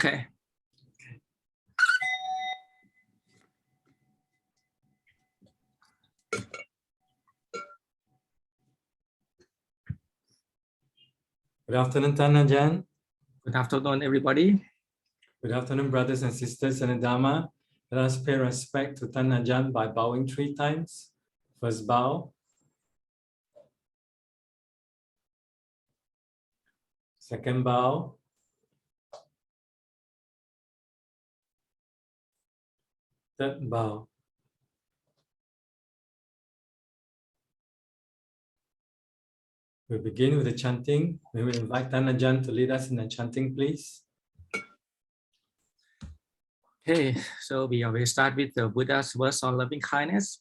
Okay. Good afternoon, Ajahn. Good afternoon, everybody. Good afternoon, brothers and sisters in the Dhamma. Let us pay respect to Ajahn by bowing 3 times. First bow. Second bow. Third bow. We'll begin with the chanting. We will invite Ajahn to lead us in the chanting, please. Okay, so we will start with the Buddha's verse on loving kindness.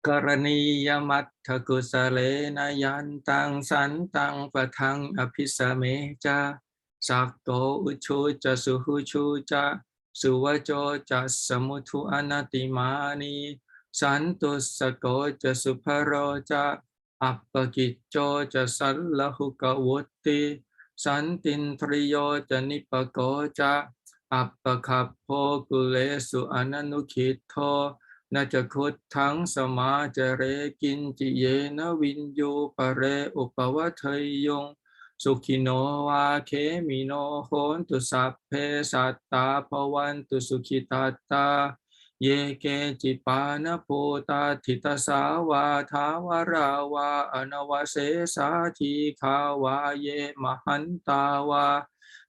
Karaniya mattha kusalena yantang santang patang apisameja sakto uchuja suhuchuja suvajoja samutu anatimani santu sakoja suparoja appakiccoja sallahukavutti santintriyoja nipakoja appakappo kulesu ananukitto Naja kutang sama jare kinci yena winyu pare upawatayong sukino wa kemino hontu sappe satta pawantu sukitata ye ke cipana pota titasawa tawarawa anawase sati kawa ye mahantawa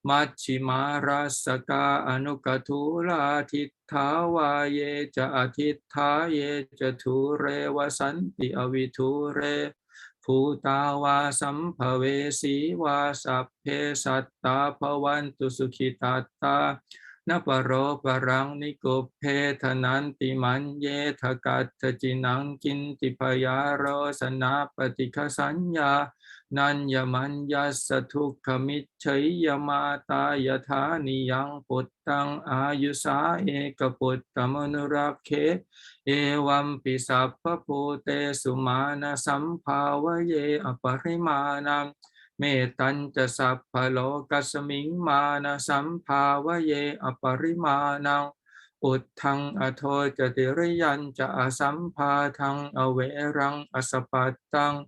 Machimara saka anukatula tithawa ye ja atitha ye ja ture wasanti aviture Putawa sampavesi wa sapphe satta pavantu sukhitata Naparo parang nikuphe thananti manye thakatta jinang kinti payaro sanapatika sanya Nanya manya satukha michaya mata yathani yang puttang ayusa eka puttamanurabkhe evam pisappa pute sumana sampavaye aparimanam metanca sappa lokasaming mana sampavaye aparimanam Uttang atho jatiriyan ca asampatang averang asapatang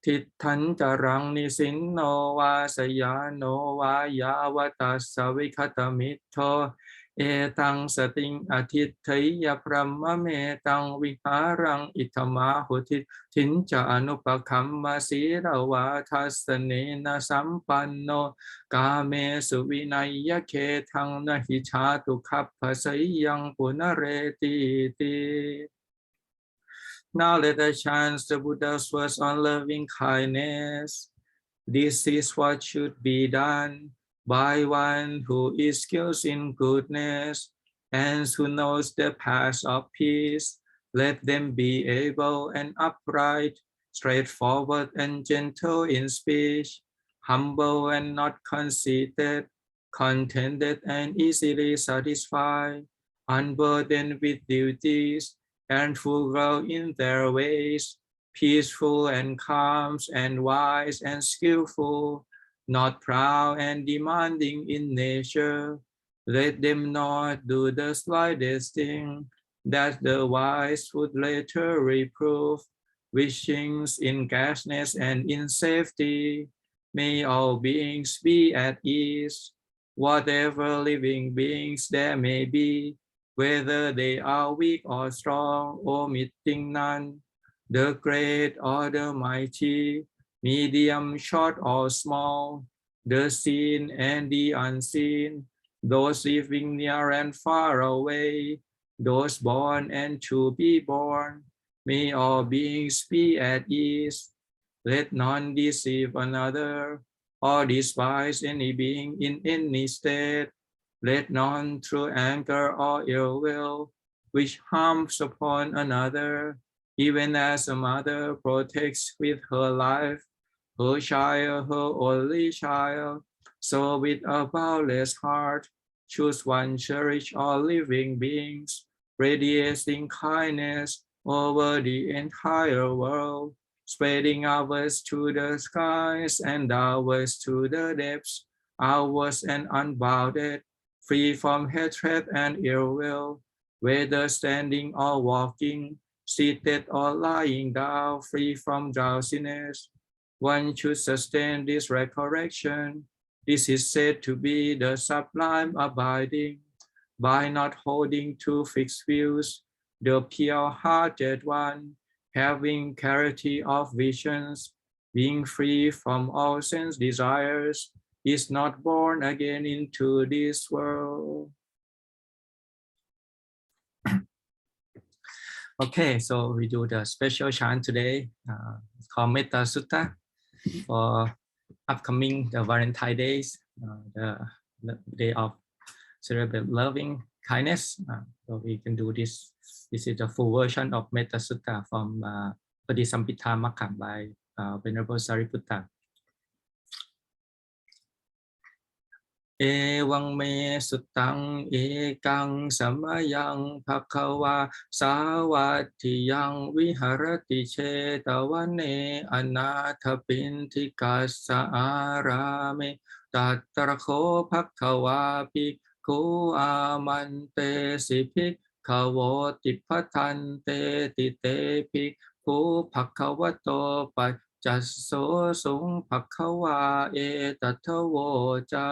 Tithan jarang nisinno wa sayano wa yavata savikhatamito etang sating atithaya brahma metang viharang itamahutit tinca anupakamma sirawa tasanena sampanno kame suvinaya ketang nahi chatu kappa sayang punareti ti Now let us chant the Buddha's verse on loving kindness. This is what should be done by one who is skilled in goodness and who knows the path of peace. Let them be able and upright, straightforward and gentle in speech, humble and not conceited, contented and easily satisfied, unburdened with duties, and frugal in their ways, peaceful and calm and wise and skillful, not proud and demanding in nature. Let them not do the slightest thing that the wise would later reprove, wishing in calmness and in safety. May all beings be at ease, whatever living beings there may be, whether they are weak or strong, omitting none, the great or the mighty, medium, short or small, the seen and the unseen, those living near and far away, those born and to be born, may all beings be at ease. Let none deceive another or despise any being in any state. Let none through anger or ill will wish harms upon another, even as a mother protects with her life her child, her only child. So with a boundless heart, choose one cherish all living beings, radiating kindness over the entire world, spreading ours to the skies and ours to the depths. ours and unbounded, free from hatred and ill will, whether standing or walking, seated or lying down, free from drowsiness. One should sustain this recollection. This is said to be the sublime abiding. By not holding to fixed views, the pure-hearted one, having clarity of visions, being free from all sense desires, is not born again into this world. Okay, so we do the special chant today. It's called Metta Sutta for upcoming the Valentine days, the day of celebrate loving kindness. So we can do this. This is the full version of Metta Sutta from Patisampitammakha by Venerable Sariputta. เอวังเมสุตังเอกังสมยังภควาสาวัตถิยังวิหรติเชตวันเนอนาถปินทิกัสสะอาราเมตัตตระโคภควาภิกขุอามันเตสิภิกขโวติภัทธันเตติเตภิกขุภควโตปัจจัสโสสุงภควาเอตัทโวจา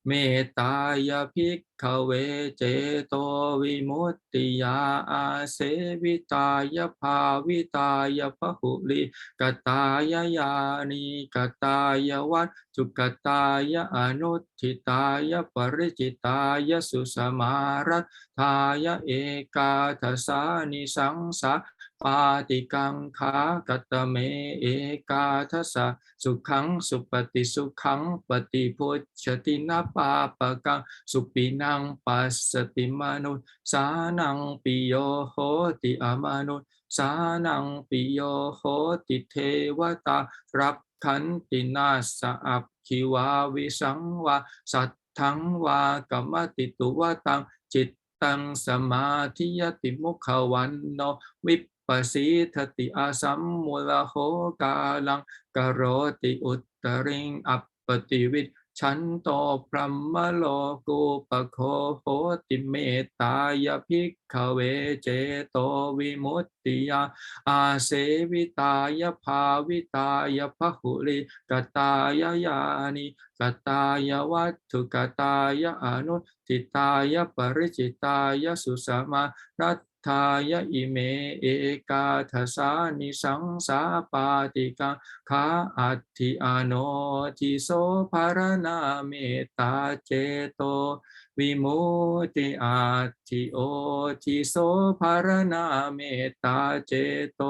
เมตตายภิกขเวเจโตวิมุตติยาอาเสวิตายภาวิตายพหุลิกตายญาณิกตายวัตจุกตายอนุทิตายปริจิตายสุสมารัตทายเอกาทัสสานิสังสาปาติกังขากตเมเอกาทัสสะสุขังสุปฏิสุขังปฏิพุชชตินาปาปะกังสุปินังปัสสติมนุสานังปิโยโหติอมนุสานังปิโยโหติเทวตารักขันตินาสะอัพคิวาวิสังวาสัทธังวากรรมติตุวตังจิตตังสมาธิยติมุขวันโนวิปัสสิทติอาสัมมุลโหกาลังกโรติอุตตริงอัปปติวิชฉันโตพรหมโลกุปโคโหติเมตตายภิกขเวเจโตวิมุตติยาอาเสวิตายภาวิตายพหุลิกตายญาณิกตายวัตถุกตายอนุทิตายปริจิตายสุสมารัตทายอิเมเอกาทัสสานิสังสาปาติกังขาอัตถิอโนทิโสภารนาเมตตาเจโตวิมุตติอัตถิโอทิโสภารนาเมตตาเจโต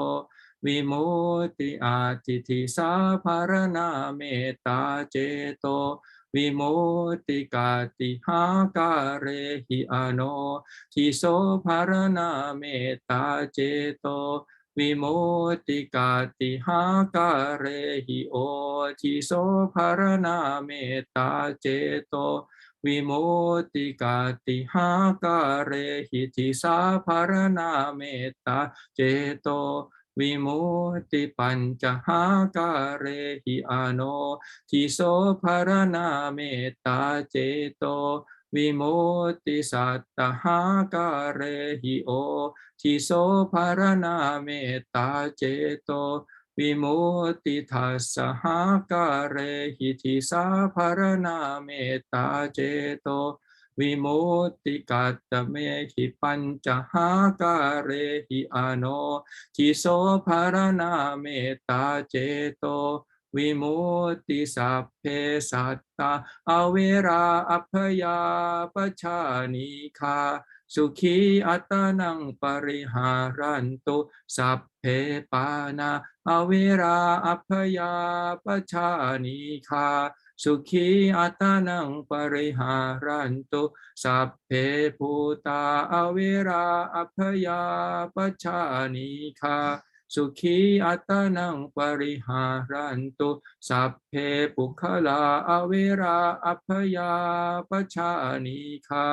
วิมุตติอัตถิทิสาภารนาเมตตาเจโตวิมุตติกาติหาการเรหิอโนทิโสภารนาเมตตาเจโตวิมุตติกาติหาการเรหิโอทิโสภารนาเมตตาเจโตวิมุตติกาติหาการเรหิทิสาภารนาเมตตาเจโตวิมุตติปัญจหาการเรหิอโนทิโสภารนาเมตตาเจโตวิมุตติสัตตหาการเรหิโอทิโสภารนาเมตตาเจโตวิมุตติทัสสหาการเรหิทิสาภารนาเมตตาเจโตวิมุตติกัตตเมหิปัญจหาการเรหิอโนทิโสภารนาเมตตาเจโตวิมุตติสัพเพสัตตาอเวราอัพยาปชานิคาสุขีอัตนังปริหารันตุสัพเพปานาอเวราอัพยาปชานิคาสุขีอัตนังปริหารันตุสัพเพภูตาอเวราอัพยาปชานิคาสุขีอัตนังปริหารันตุสัพเพปุคลาอเวราอัพยาปชานิคา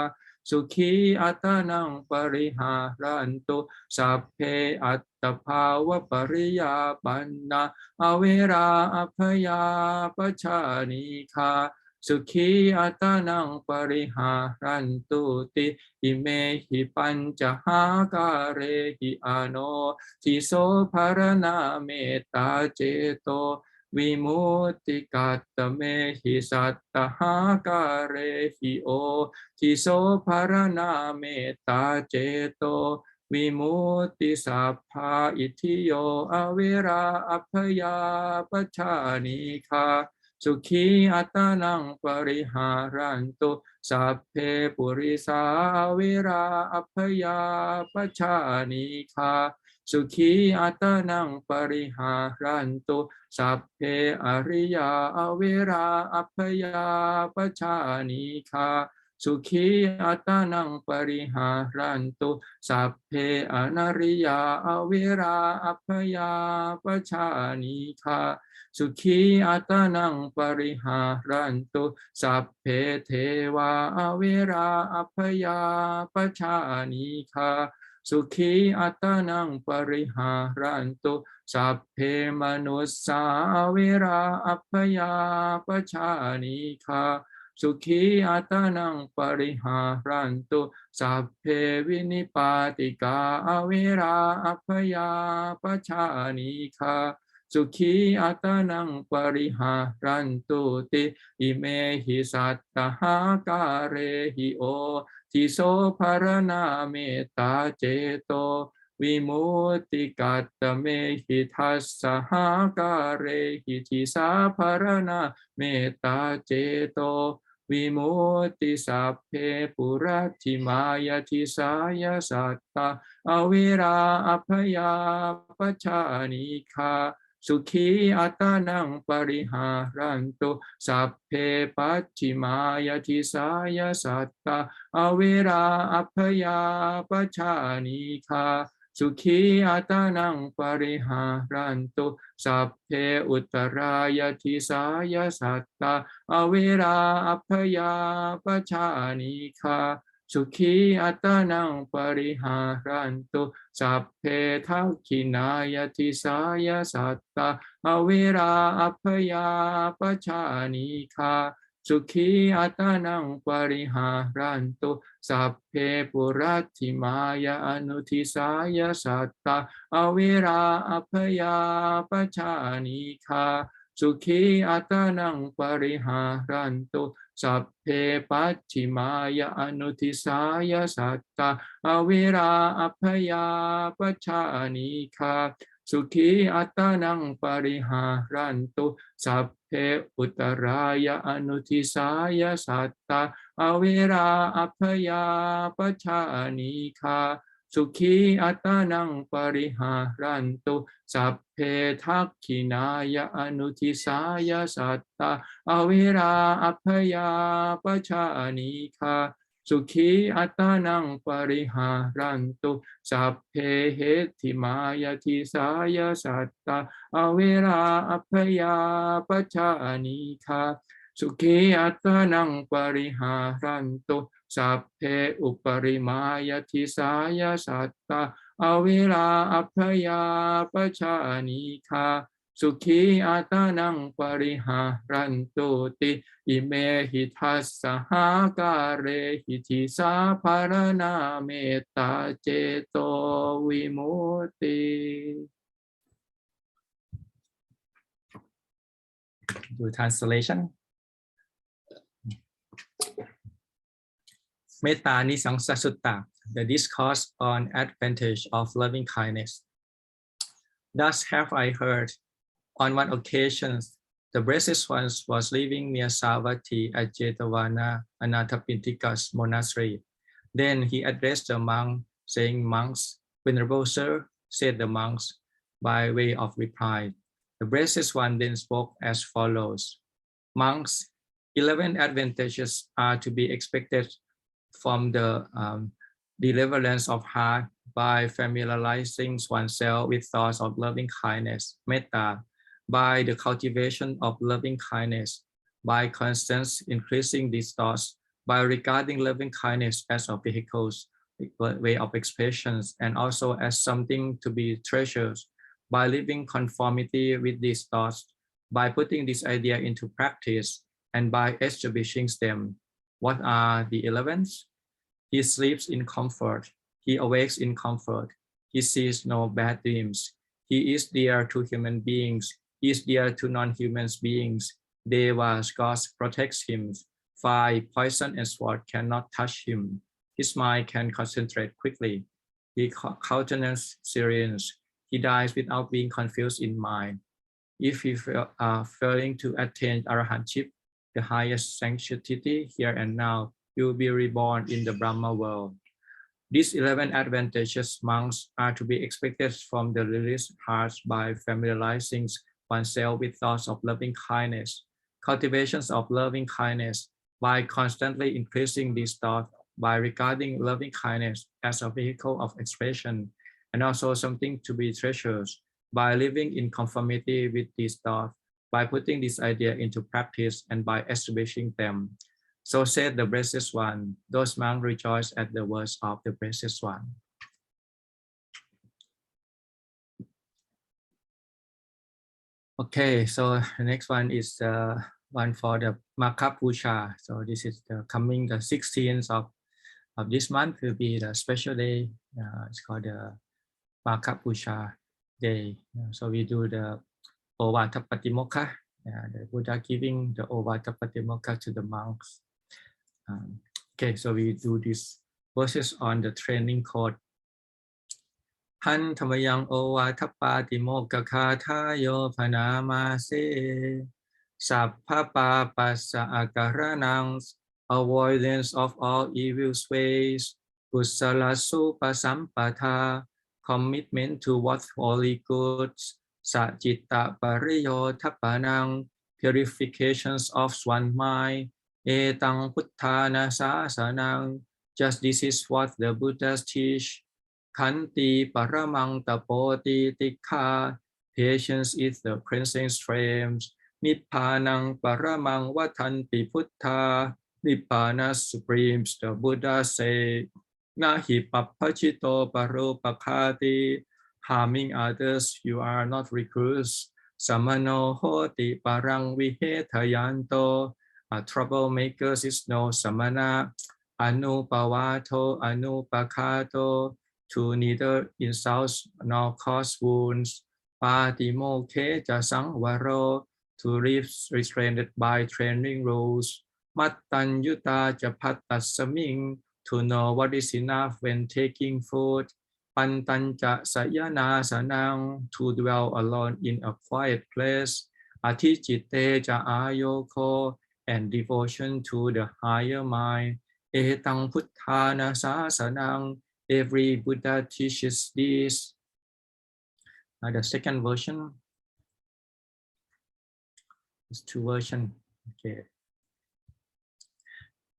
สุขีอัตนังปริหารันตุสัพเพอัตตภาวปริยาปันนาอเวราอัพยาปชานิคา สุขีอัตนังปริหารันตุติอิเมหิปัญจหาการเรหิอาโนทิโสภารณาเมตตาเจโตวิมุตติกัตตเมหิสัตตหาการเรหิโอทิโสภารณาเมตตาเจโตวิมุตติสัพพาอิทิโยอเวราอัพยาปัชฌานิคาสุขีอัตนังปริหารันตุสัพเพปุริสาเวราอัพยาปัชฌานิคาสุขีอัตนังปริหารันตุสัพเพอริยาเวราอัพยาปัชฌานิคาสุขีอัตนังปริหารันตุสัพเพอนาริยาเวราอัพยาปัชฌานิคาสุขีอัตนังปริหารันตุสัพเพเทวาเวราอัพยาปัชฌานิคาสุขีอัตนังปริหารันตุสัพเพมนุสสาเวราอัพยาปัชฌานิคาสุขีอัตนังปริหารันตุสัพเพวินิปาติกาเวราอัพยาปัชฌานิคาสุขีอัตนังปริหารันตุติอิเมหิสัตตหาการเรหิโอทิโสภารณาเมตตาเจโตวิมุตติกัตตเมหิทัสสหาการเรหิทิสาภารณาเมตตาเจโตวิมุตติสัพเพปุรัตถิมายทิสายสัตตาอเวราอัพยาปัชฌานิคาสุขีอัตนังปริหารันตุสัพเพปัจฉิมายทิสายสัตตาอเวราอัพยาปัชฌานิคาสุขีอัตนังปริหารันตุสัพเพอุตรายทิสายสัตตาอเวราอัพยาปัชฌานิคาสุขีอัตนังปริหารันตุสัพเพทักขินายทิสายสัตตาอเวราอัพยาปัชฌานิคาสุขีอัตนังปริหารันตุสัพเพปุรัตถิมายาอนุทิสายสัตตาอเวราอัพยาปัชฌานิคาสุขีอัตนังปริหารันตุสัพเพปัจฉิมายาอนุทิสายสัตตาอเวราอัพยาปัชฌานิคาสุขีอัตนังปริหารันตุสัพเพอุตรายาอนุทิสายสัตตาอเวราอัพยาปัชฌานิคาสุขีอัตนังปริหารันตุสัพเพทักขินายาอนุทิสายสัตตาอเวราอัพยาปัชฌานิคาสุขีอัตนังปริหารันตุสัพเพเหติมายทิสายสัตตาอเวราอัพยาปัชฌานิคาสุขีอัตนังปริหารันตุสัพเพอุปริมายทิสายสัตตาอเวราอัพยาปัชฌานิคาสุขีอัตนังปริหารันตุติอิเมหิทัสสหาการเรหิทิสาภารณาเมตตาเจโตวิมุตติ Do translation Metta Nisangsa Sutta, the discourse on advantage of loving kindness. Thus have I heard, on one occasion, the blessed one was living near Savatthi at Jetavana Anathapindika's monastery. Then he addressed the monk, saying, "Monks, Venerable Sir," said the monks, by way of reply. The blessed one then spoke as follows: "Monks, 11 advantages are to be expected from the deliverance of heart by familiarizing oneself with thoughts of loving kindness, metta, by the cultivation of loving kindness, by constance increasing these thoughts, by regarding loving kindness as a vehicle, way of expressions, and also as something to be treasured, by living conformity with these thoughts, by putting this idea into practice, and by establishing them. What are the 11th? He sleeps in comfort. He awakes in comfort. He sees no bad dreams. He is dear to human beings. He is dear to non-human beings. Devas, gods protects him. Fire, poison, and sword cannot touch him. His mind can concentrate quickly. He countenance serene. He dies without being confused in mind. If he failing to attain arahantship, the highest sanctity here and now, you will be reborn in the Brahma world. These 11 advantages monks are to be expected from the released hearts by familiarizing oneself with thoughts of loving kindness, cultivations of loving kindness, by constantly increasing these thoughts, by regarding loving kindness as a vehicle of expression, and also something to be treasured, by living in conformity with these thoughts, by putting this idea into practice, and by establishing them. So said the blessed one, those monks rejoice at the words of the blessed one. Okay, so the next one is the one for the Makha Puja. So this is the coming the 16th of this month will be the special day. It's called the Makha Puja day. So we do the Ovada Patimokkha, the Buddha giving the Ovada Patimokkha to the monks. Okay, so we do this verses on the training code. Han Tamayang Ovada Patimokkha Khathayo Phanama Se Sappha Passa Akaranang, avoidance of all evil ways, Kusala Supasampatha, commitment to what holy goods, Sajitta Pariyo Tapanang, purifications of one's mind, Etang Puttana Sasanang, just this is what the Buddhas teach. Kanti Paramang Tapoti Tikha, patience is the cleansing strength. Nippanang Paramang Vatanti Puttha, Nibbana supremes, the Buddha say, Nahi Pappachito Parupakati, harming others, you are not recluse. Samano Hoti Parang Vihetayanto, a troublemaker is no samana. Anupavato Anupakato, to neither insult nor cause wounds. Patimokkha Sangvaro, to live restrained by training rules. Mattanyuta Japatasaming, to know what is enough when taking food. Pantanja Sayana Sanang, to dwell alone in a quiet place. Atijite Ja Ayoko, and devotion to the higher mind. Etang Puttana Sasanang, every Buddha teaches this. The second version. There's two versions. Okay.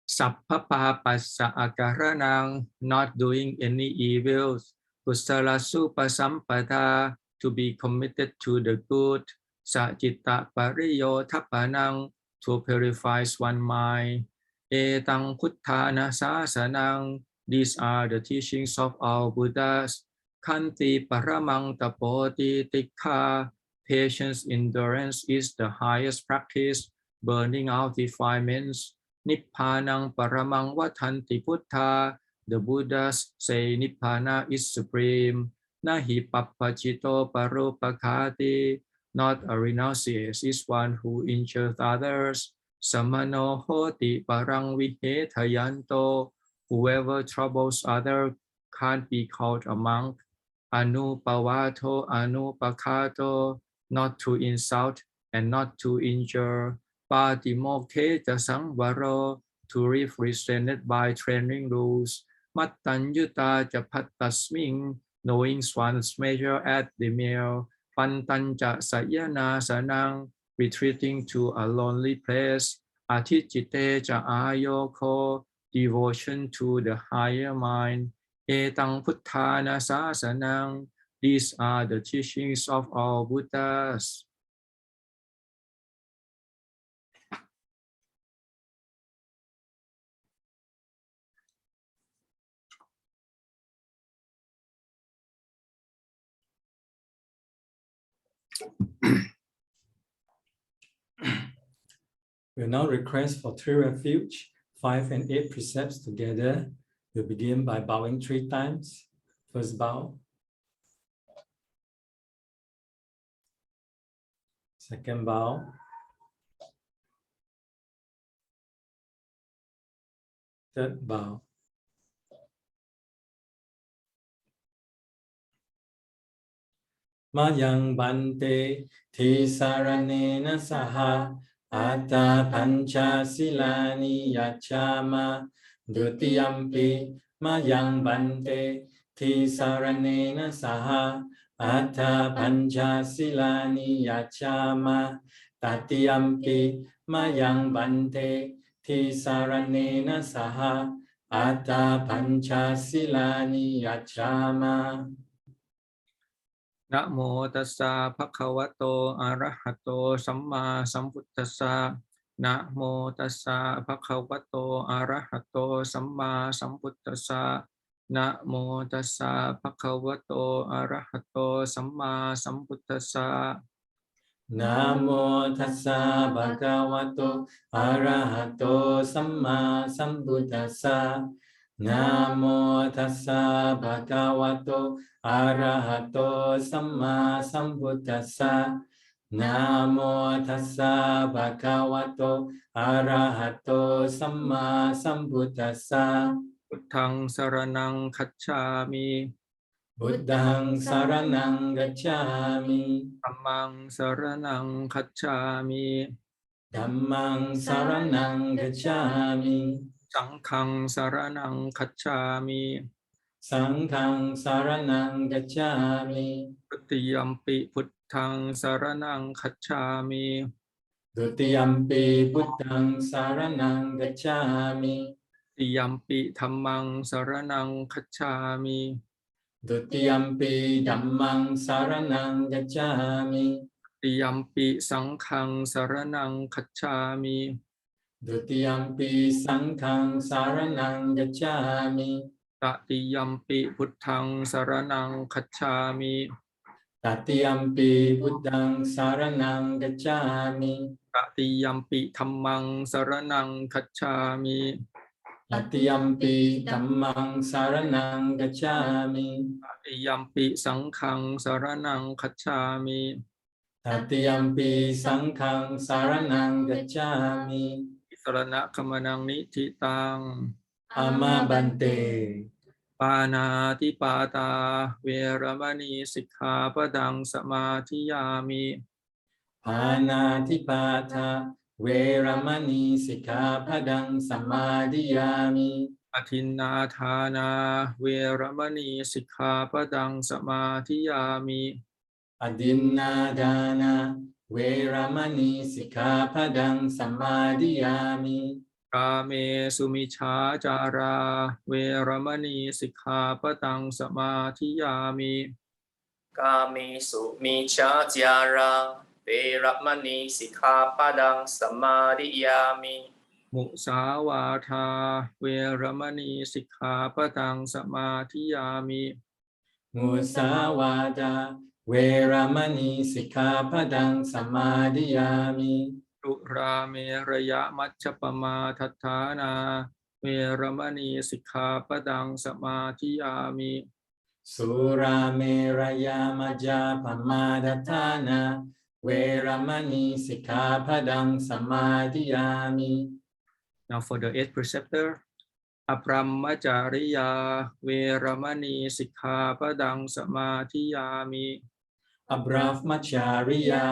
Sappha Passa Akaranang, not doing any evils. Kusala Supasampatha, to be committed to the good. Sajitta Pariyo Tapanang, to purify one's mind. Etang Puttana Sasanang, these are the teachings of all Buddhas. Kanti Paramang Tapoti Tikha, patience, endurance is the highest practice, burning out defilements. Nippanang Paramang Vatanti Puttha, the Buddhas say Nibbana is supreme. Nahi Pappachito Parupakati, not a renunciate is one who injures others. Samano Hoti Parang Vihetayanto, whoever troubles others can't be called a monk. Anupavato Anupakato, not to insult and not to injure. Patimokkha Sangvaro, to live restrained by training rules. Mattanyuta Japattasming, knowing one's measure at the meal. Pantanja Sayana Sanang, retreating to a lonely place. Atijite Ja Ayoko, devotion to the higher mind. Etang Puttana Sasanang, these are the teachings of all Buddhas. We'll now request for 3 refuge, 5 and 8 precepts together. We'll begin by bowing 3 times. First bow. Second bow. Third bow. Mayang bante thi saranena saha atta pancha silani yachama dutiyampi mayang bante thi saranena saha atta pancha silani yachama tatiyampi mayang bante thi saranena saha atta pancha silani yachamaนะโมตัสสะภะคะวะโตอะระหะโตสัมมาสัมพุทธัสสะนะโมตัสสะภะคะวะโตอะระหะโตสัมมาสัมพุทธัสสะนะโมตัสสะภะคะวะโตอะระหะโตสัมมาสัมพุทธัสสะนะโมตัสสะภะคะวะโตอะระหะโตสัมมาสัมพุทธัสสะนะโมตัสสะภะคะวะโตอะระหะโตสัมมาสัมพุทธัสสะนะโมตัสสะภะคะวะโตอะระหะโตสัมมาสัมพุทธัสสะพุทธังสรณังคัจฉามิบุตตังสารนังกัจฉามิ ธัมมังสรณังคัจฉามิ ธัมมังสารนังกัจฉามิ สังฆังสรณังคัจฉามิ สังฆังสารนังกัจฉามิ ทุติยัมปิพุทธังสรณังคัจฉามิ ดุติยัมปีพุทธังสารนังกัจฉามิ ติยัมปิธัมมังสรณังคัจฉามิ ดุติยัมปีธัมมังสารนังกัจฉามิ ติยัมปิสังฆังสรณังคัจฉามิ ดุติยัมปีสังฆังสารนังกัจฉามิ ตติยัมปิพุทธังสรณังคัจฉามิ ตติยัมปีพุทธังสารนังกัจฉามิ ตติยัมปิธัมมังสรณังคัจฉามิ ตติยัมปีธัมมังสารนังกัจฉามิ ตติยัมปิสังฆังสรณังคัจฉามิ ตติยัมปีสังฆังสารนังกัจฉามิ สรณะคัมมนังนิธิตัง อามาบันเต ปานาติปาตาเวรมณีสิกขาปดังสมาธิยามิ ปานาติปาทาเวรมณีสิกขาปดังสมาธิยามิ อทินนาทานาเวรมณีสิกขาปดังสมาธิยามิ อดินนาดานาเวรมณีสิกขาปดังสมาธิยามิ กาเมสุมิชาจาราเวรมณีสิกขาปดังสมาธิยามิ กามิสุมิชาจาราเวรมณีสิกขาปดังสมาธิยามิ มุสาวาทาเวรมณีสิกขาปดังสมาธิยามิ มุสาวาทาเวรมณีสิกขาปดังสมาธิยามิ สุราเมระยะมัชฌปมาทัฏฐานาเวรมณีสิกขาปดังสมาธิยามิ สุราเมรยามัจจาปมาทัฏฐานาเวรมณีสิกขาปดังสมาธิยามิ Now for the 8th preceptor อปรัมมจาริยาเวรมณีสิกขาปดังสมาธิยามิ อบรมจาริยา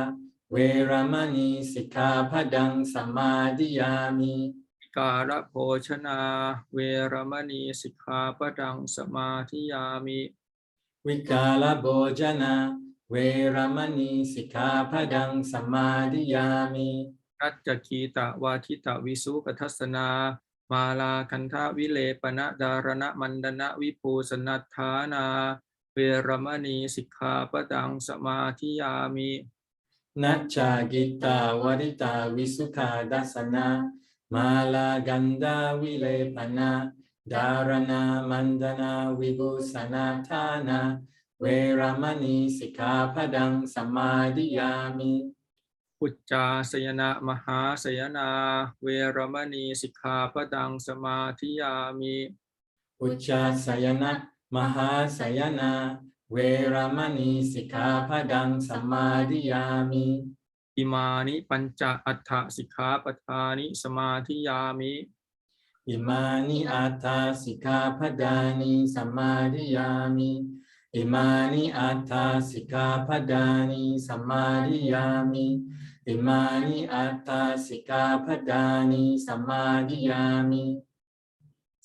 เวรมณีสิกขาปดังสมาธิยามิ กาลโภชนาเวรมณีสิกขาปดังสมาธิยามิ วิกาลโภจนาเวรมณีสิกขาปดังสมาธิยามิ รัจจคีตะวาทิตะวิสุปทัสสนามาลาคันธวิเลปนะดารณมันดนะวิภูสนัฏฐานาเวรมณีสิกขาปดังสมาธิยามิ นัจจากิตาวริตาวิสุขาดัสสนามาลากันดาวิเลปนาดารณามันดนาวิภูสนาทานาเวรมณีสิกขาปดังสมาธิยามิ ปุจจาสยนะมหาสยนาเวรมณีสิกขาปดังสมาธิยามิ อุจจาสยนะมหาสยนาเวรมณีสิกขาปดังสมาธิยามิ อิมานิปัญจอัฏฐสิกขาปทานิสมาธิยามิ อิมานิอัตถสิกขาปดานิสมาธิยามิอิมานิอัตถสิกขาปดานิสมาธิยามิอิมานิอัตถสิกขาปดานิสมาธิยามิ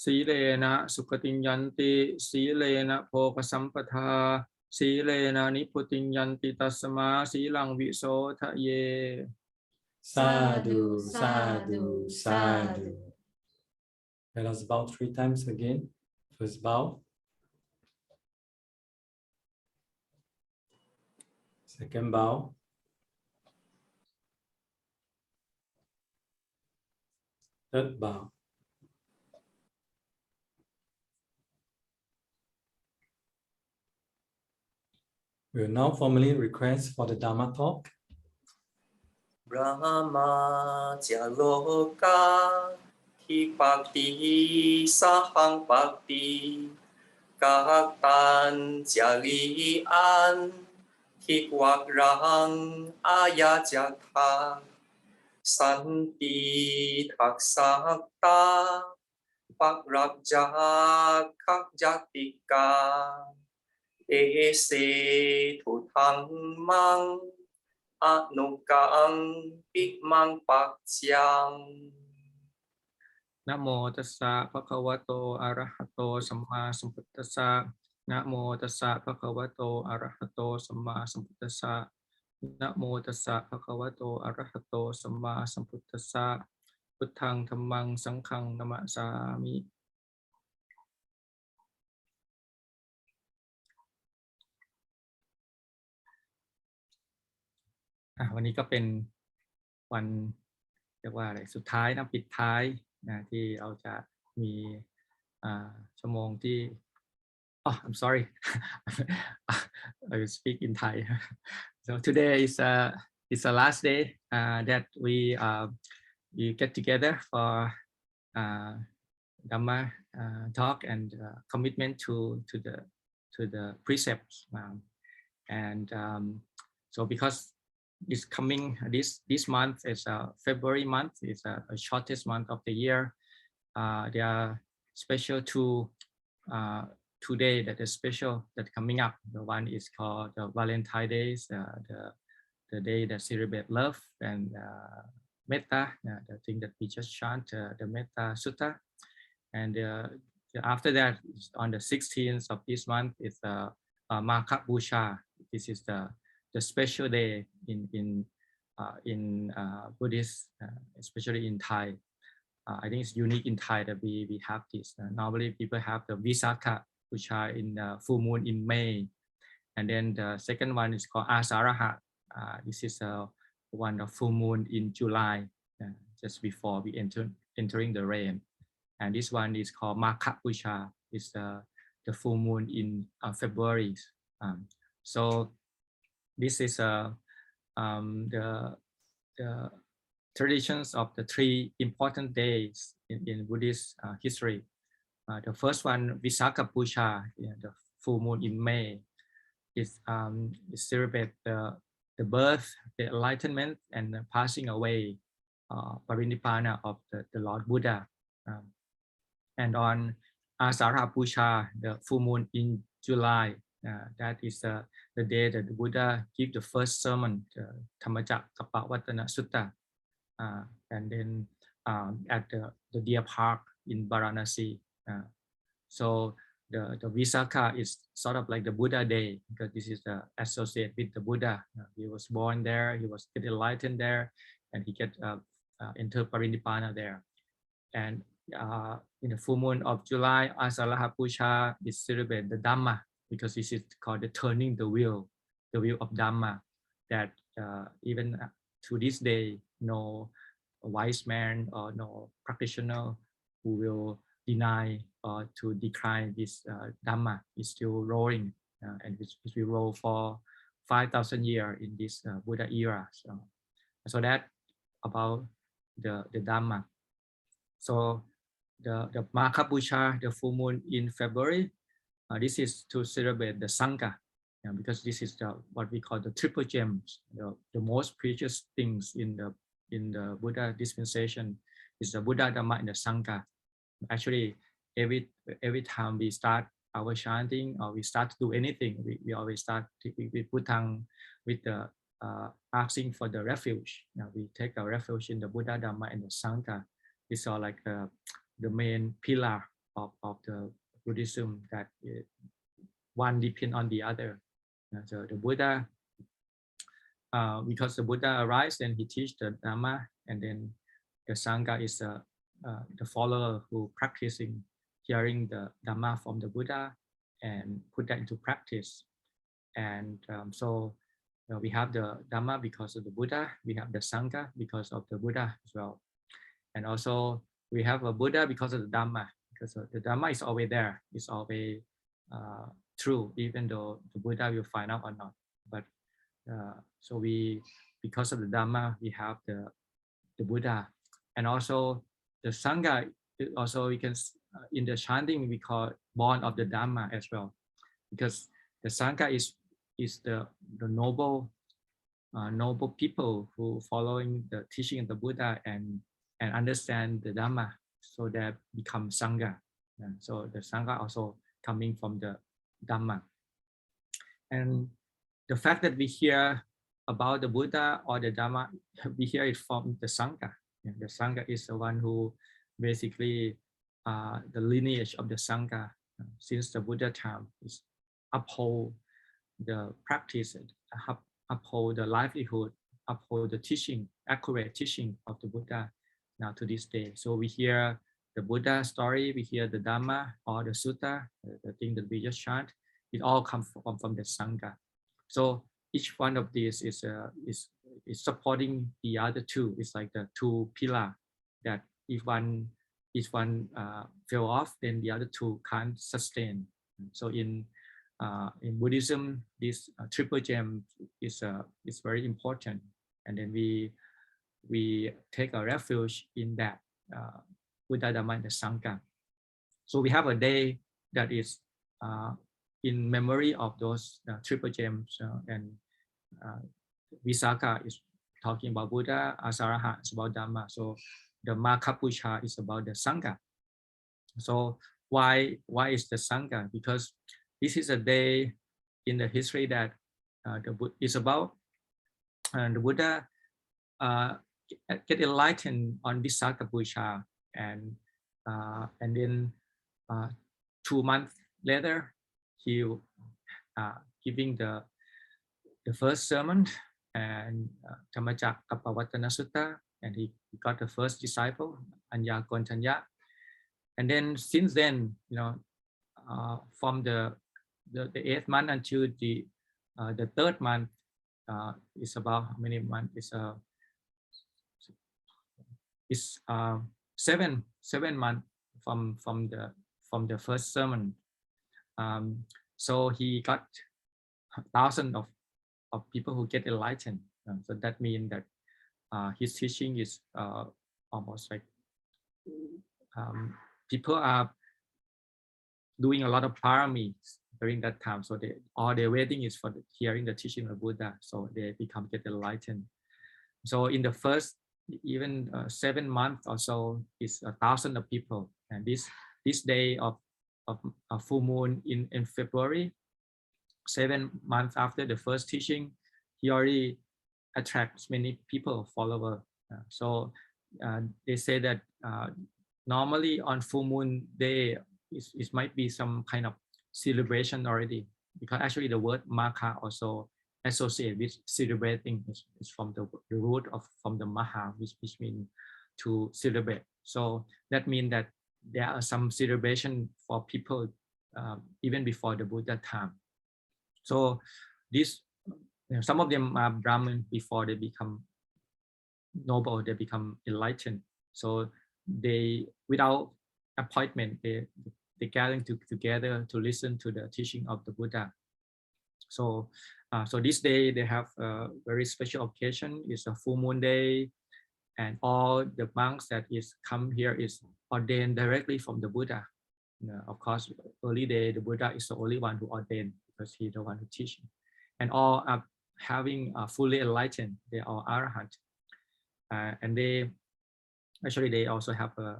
สีเลนะสุขติยันติสีเลนะโภคสัมปทาสีเลนะนิพุติยันติตัสมาสีลังวิโสทะเย สาธุสาธุสาธุ Let us bow 3 times again. First bow. Second bow. Third bow. We will now formally request for the Dhamma Talk. Brahma Jaloka Thi Bhakti Sahang Bhakti Các tan Jali An Thi Quạc Rang Aya Jatha Santi Thak Sakta Bhak Rak Jak Khak Jatika Ê Se Thủ Thăng Mang A Nụ Cang Bích Mang Bạc Chiang นะโมตัสสะภะคะวะโตอะระหะโตสัมมาสัมพุทธัสสะนะโมตัสสะภะคะวะโตอะระหะโตสัมมาสัมพุทธัสสะนะโมตัสสะภะคะวะโตอะระหะโตสัมมาสัมพุทธัสสะพุทธังธัมมังสังฆังนะมะสามิวันนี้ก็เป็นวันเรียกว่าอะไรสุดท้ายนะปิดท้ายนะที่เราจะมีชั่วโมงที่ I'm sorry I will speak in Thai so today is the last day that we get together for Dhamma talk and commitment to the precepts and so because is coming this month is February month is the shortest month of the year. There are special two days that is special that coming up. The one is called the Valentine Days, the day that celebrate love and metta, the thing that we just chant, the Metta Sutta. And after that, on the 16th of this month, is Makha Busha. This is the special day in Buddhist, especially in Thai. I think it's unique in Thai that we have this. Normally people have the Visakha Puja in the full moon in May, and then the second one is called Asaraha. This is one of full moon in July, just before we entering the rain. And this one is called Makha Puja. It's the full moon in February. So this is the traditions of the 3 important days in Buddhist history. The first one, Visakha Puja, the full moon in May, is celebrate the birth, the enlightenment, and the passing away, parinibbana of the Lord Buddha. And on Asara Puja, the full moon in July, that is the day that the Buddha gave the first sermon, the Dhammacakkappavattana Sutta, and then at the Deer Park in Varanasi. So the Visakha is sort of like the Buddha day, because this is associated with the Buddha. He was born there, he was enlightened there, and he get enter parinibbana there. And in the full moon of July, Asaraha Puja is celebrated the Dhamma, because this is called the turning the wheel of Dhamma, that even to this day, no wise man or no practitioner who will deny or to decline this Dhamma is still rolling, and it will roll for 5,000 years in this Buddha era. So So that about the Dhamma. So the Magha Puja, the full moon in February, this is to celebrate the Sangha, because this is what we call the triple gems, the most precious things in the Buddha dispensation is the Buddha, Dhamma, and the Sangha. Actually, every time we start our chanting or we start to do anything, we always start with Bhutang, with the asking for the refuge. We take a refuge in the Buddha, Dhamma, and the Sangha. These are like the main pillar of the Buddhism, that one depends on the other. So the Buddha, because the Buddha arrives and he teaches the Dhamma, and then the Sangha is the follower who practicing hearing the Dhamma from the Buddha and put that into practice. And so we have the Dhamma because of the Buddha, we have the Sangha because of the Buddha as well. And also we have a Buddha because of the Dhamma, because the Dhamma is always there, it's always true, even though the Buddha will find out or not. But so because of the Dhamma, we have the Buddha. And also the Sangha, also we can, in the chanting, we call born of the Dhamma as well, because the Sangha is the noble people who following the teaching of the Buddha and understand the Dhamma, so that become Sangha. So the Sangha also coming from the Dhamma. And the fact that we hear about the Buddha or the Dhamma, we hear it from the Sangha. The Sangha is the one who basically the lineage of the Sangha since the Buddha time is uphold the practice, uphold the livelihood, uphold the teaching, accurate teaching of the Buddha now to this day. So we hear the Buddha story, we hear the Dhamma or the Sutta, the thing that we just chant, it all comes from the Sangha. So each one of these is supporting the other two. It's like the two pillars that if one fell off, then the other two can't sustain. So in Buddhism, this triple gem is very important, and then we take a refuge in that Buddha, Dhamma, and the Sangha. So we have a day that is in memory of those triple gems, and Visakha is talking about Buddha, Asaraha is about Dhamma. So the Magha Puja is about the Sangha. So why is the Sangha? Because this is a day in the history that is about the Buddha get enlightened on Visakha Puja, and then 2 months later he giving the first sermon and Dhammacakkappawattana Sutta, and he got the first disciple, Anya Kontanya. And then since then, from the 8th month until the 3rd month, is about how many months? It's 7 months from the first sermon. So he got thousands of people who get enlightened. So that means that his teaching is almost like people are doing a lot of parami during that time. So all they're waiting is for hearing the teaching of Buddha. So they get enlightened. So in the first even 7 months or so is 1,000 of people. And this day of full moon in February, 7 months after the first teaching, he already attracts many people, followers. So they say that normally on full moon day, it might be some kind of celebration already, because actually the word Magha also associated with celebrating is from the root from the Maha, which means to celebrate. So that means that there are some celebration for people even before the Buddha time. So this, some of them are Brahmin before they become noble, they become enlightened. So they, without appointment, they gathering together to listen to the teaching of the Buddha. So so this day they have a very special occasion. It's a full moon day, and all the monks that is come here is ordained directly from the Buddha. Of course, early day the Buddha is the only one who ordained because he's the one who teach. And all are having fully enlightened. They are arahant, and they also have a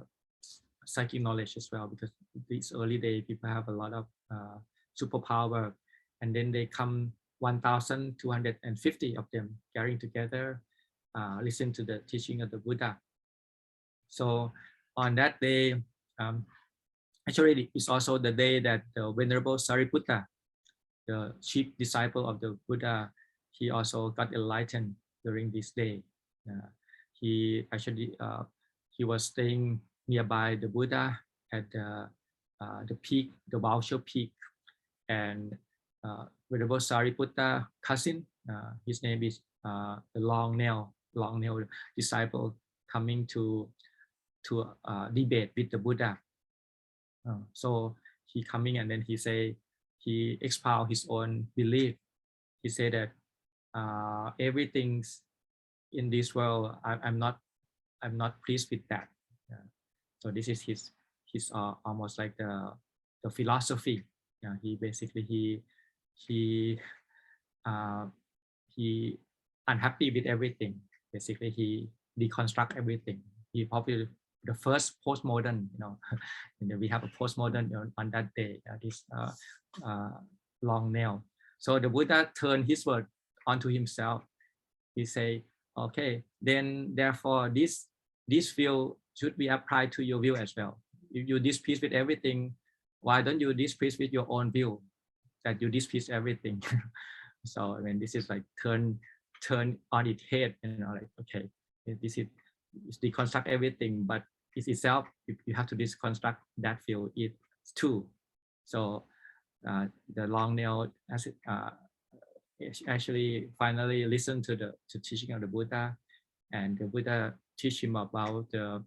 psychic knowledge as well, because this early day people have a lot of superpower, and then they come 1,250 of them gathering together, listen to the teaching of the Buddha. So on that day, actually it's also the day that the Venerable Sariputta, the chief disciple of the Buddha, he also got enlightened during this day. He actually he was staying nearby the Buddha at the peak, the Vausha peak, and Venerable Sariputta cousin, his name is the long nail disciple, coming to debate with the Buddha. So he coming and then he expound his own belief. He said that everything's in this world, I'm not pleased with that. So this is his almost like the philosophy. He basically he unhappy with everything. Basically he deconstruct everything. He probably the first postmodern, and we have a postmodern on that day, this long nail. So the Buddha turned his word onto himself. He say, okay, then therefore this view should be applied to your view as well. If you displeased with everything, why don't you displeased with your own view that you displeased everything? So I mean, this is like turn on its head, like, okay, this is deconstruct everything, but it's itself, you have to deconstruct that view it too. So the long nail actually finally listened to the teaching of the Buddha, and the Buddha teach him about the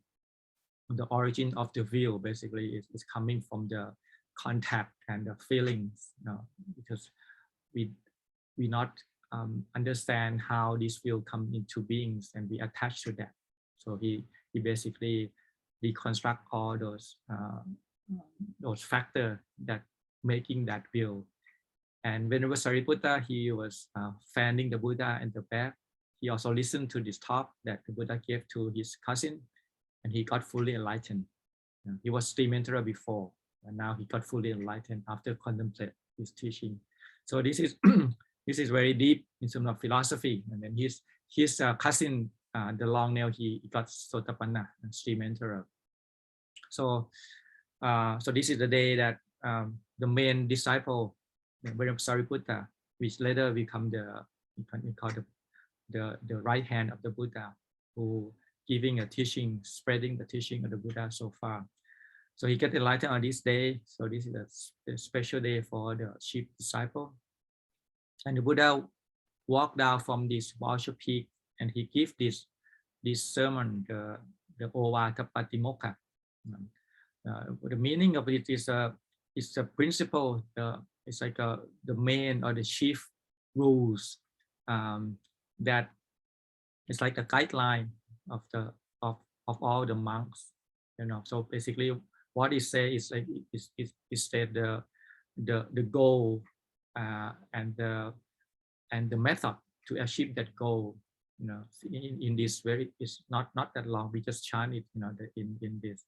origin of the view. Basically is coming from the contact and the feelings, because we not understand how this view come into beings and we attach to that. So he basically deconstruct all those factors that making that view. And whenever Sariputta, he was fanning the Buddha in the back, he also listened to this talk that the Buddha gave to his cousin, and he got fully enlightened. He was stream enterer before, and now he got fully enlightened after contemplate his teaching. So this is this is very deep in terms of philosophy. And then his cousin, the long nail, he got Sotapanna, stream enterer. So so this is the day that the main disciple, Venerable Sariputta, which later become the right hand of the Buddha, who giving a teaching, spreading the teaching of the Buddha so far. So he get enlightened on this day. So this is a special day for the chief disciple. And the Buddha walked down from this Vausha peak, and he gave this sermon, the Ovada Patimokkha. The meaning of it is a principle. It's like the main or the chief rules that it's like a guideline of all the monks. So basically, what it says is like is that the goal and the method to achieve that goal. In this very, it's not that long. We just chant it. In this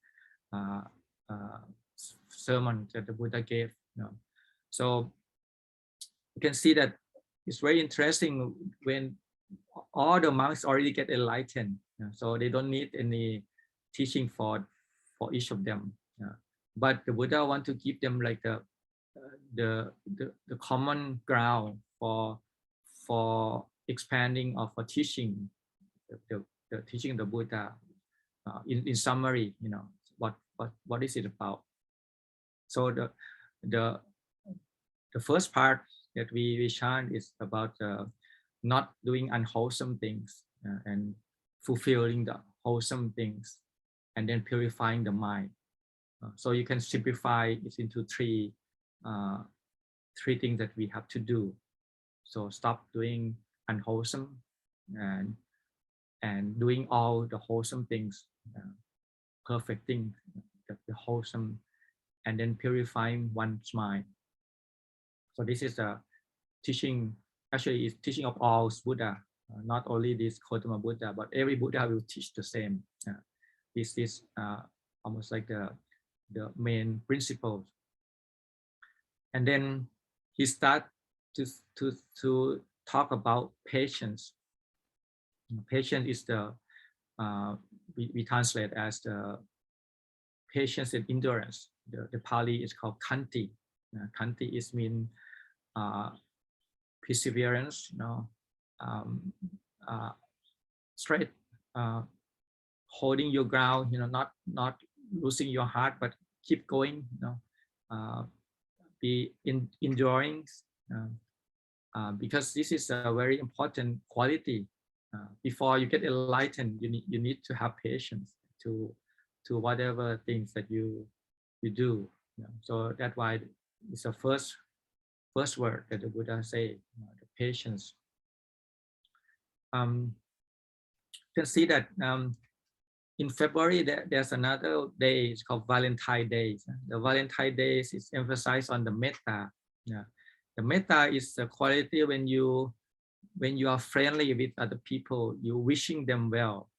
sermon that the Buddha gave. So you can see that it's very interesting when all the monks already get enlightened, so they don't need any teaching for each of them. But the Buddha want to give them like the common ground for expanding or for teaching the teaching of the Buddha. In summary, what is it about? So the first part that we chant is about not doing unwholesome things and fulfilling the wholesome things, and then purifying the mind. So you can simplify it into three things that we have to do. So stop doing unwholesome and doing all the wholesome things, perfecting the wholesome, and then purifying one's mind. So this is the teaching, actually it's teaching of all Buddha, not only this Gautama Buddha, but every Buddha will teach the same. This is almost like the main principles. And then he starts to talk about patience. Patience is the, we translate as the patience and endurance. The Pali is called Khanti. Khanti is mean perseverance, straight, holding your ground, not losing your heart, but keep going, be enduring, because this is a very important quality. Before you get enlightened, you need to have patience to whatever things that you do. So that's why it's the first word that the Buddha say, the patience. You can see that in February there's another day. It's called Valentine Day. The Valentine Day is emphasized on the metta. The metta is the quality when you are friendly with other people, you wishing them well.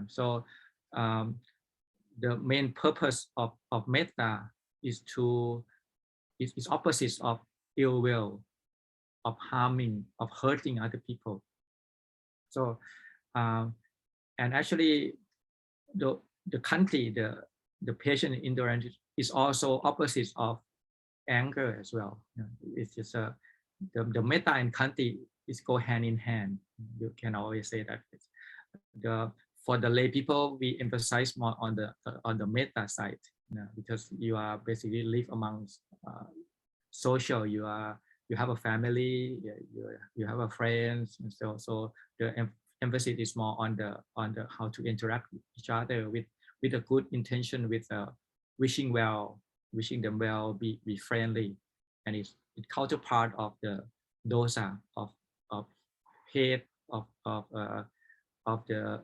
So the main purpose of metta is opposite of ill will, of harming, of hurting other people. So and actually the Khanti, the patient endurance, is also opposite of anger as well. It's just the metta and Khanti is go hand in hand. You can always say that. For the lay people, we emphasize more on the metta side, because you are basically live amongst social. You have a family, you have a friends, and so the emphasis is more on the how to interact with each other with a good intention, with wishing them well, be friendly, and it's counterpart of the dosa of hate, of the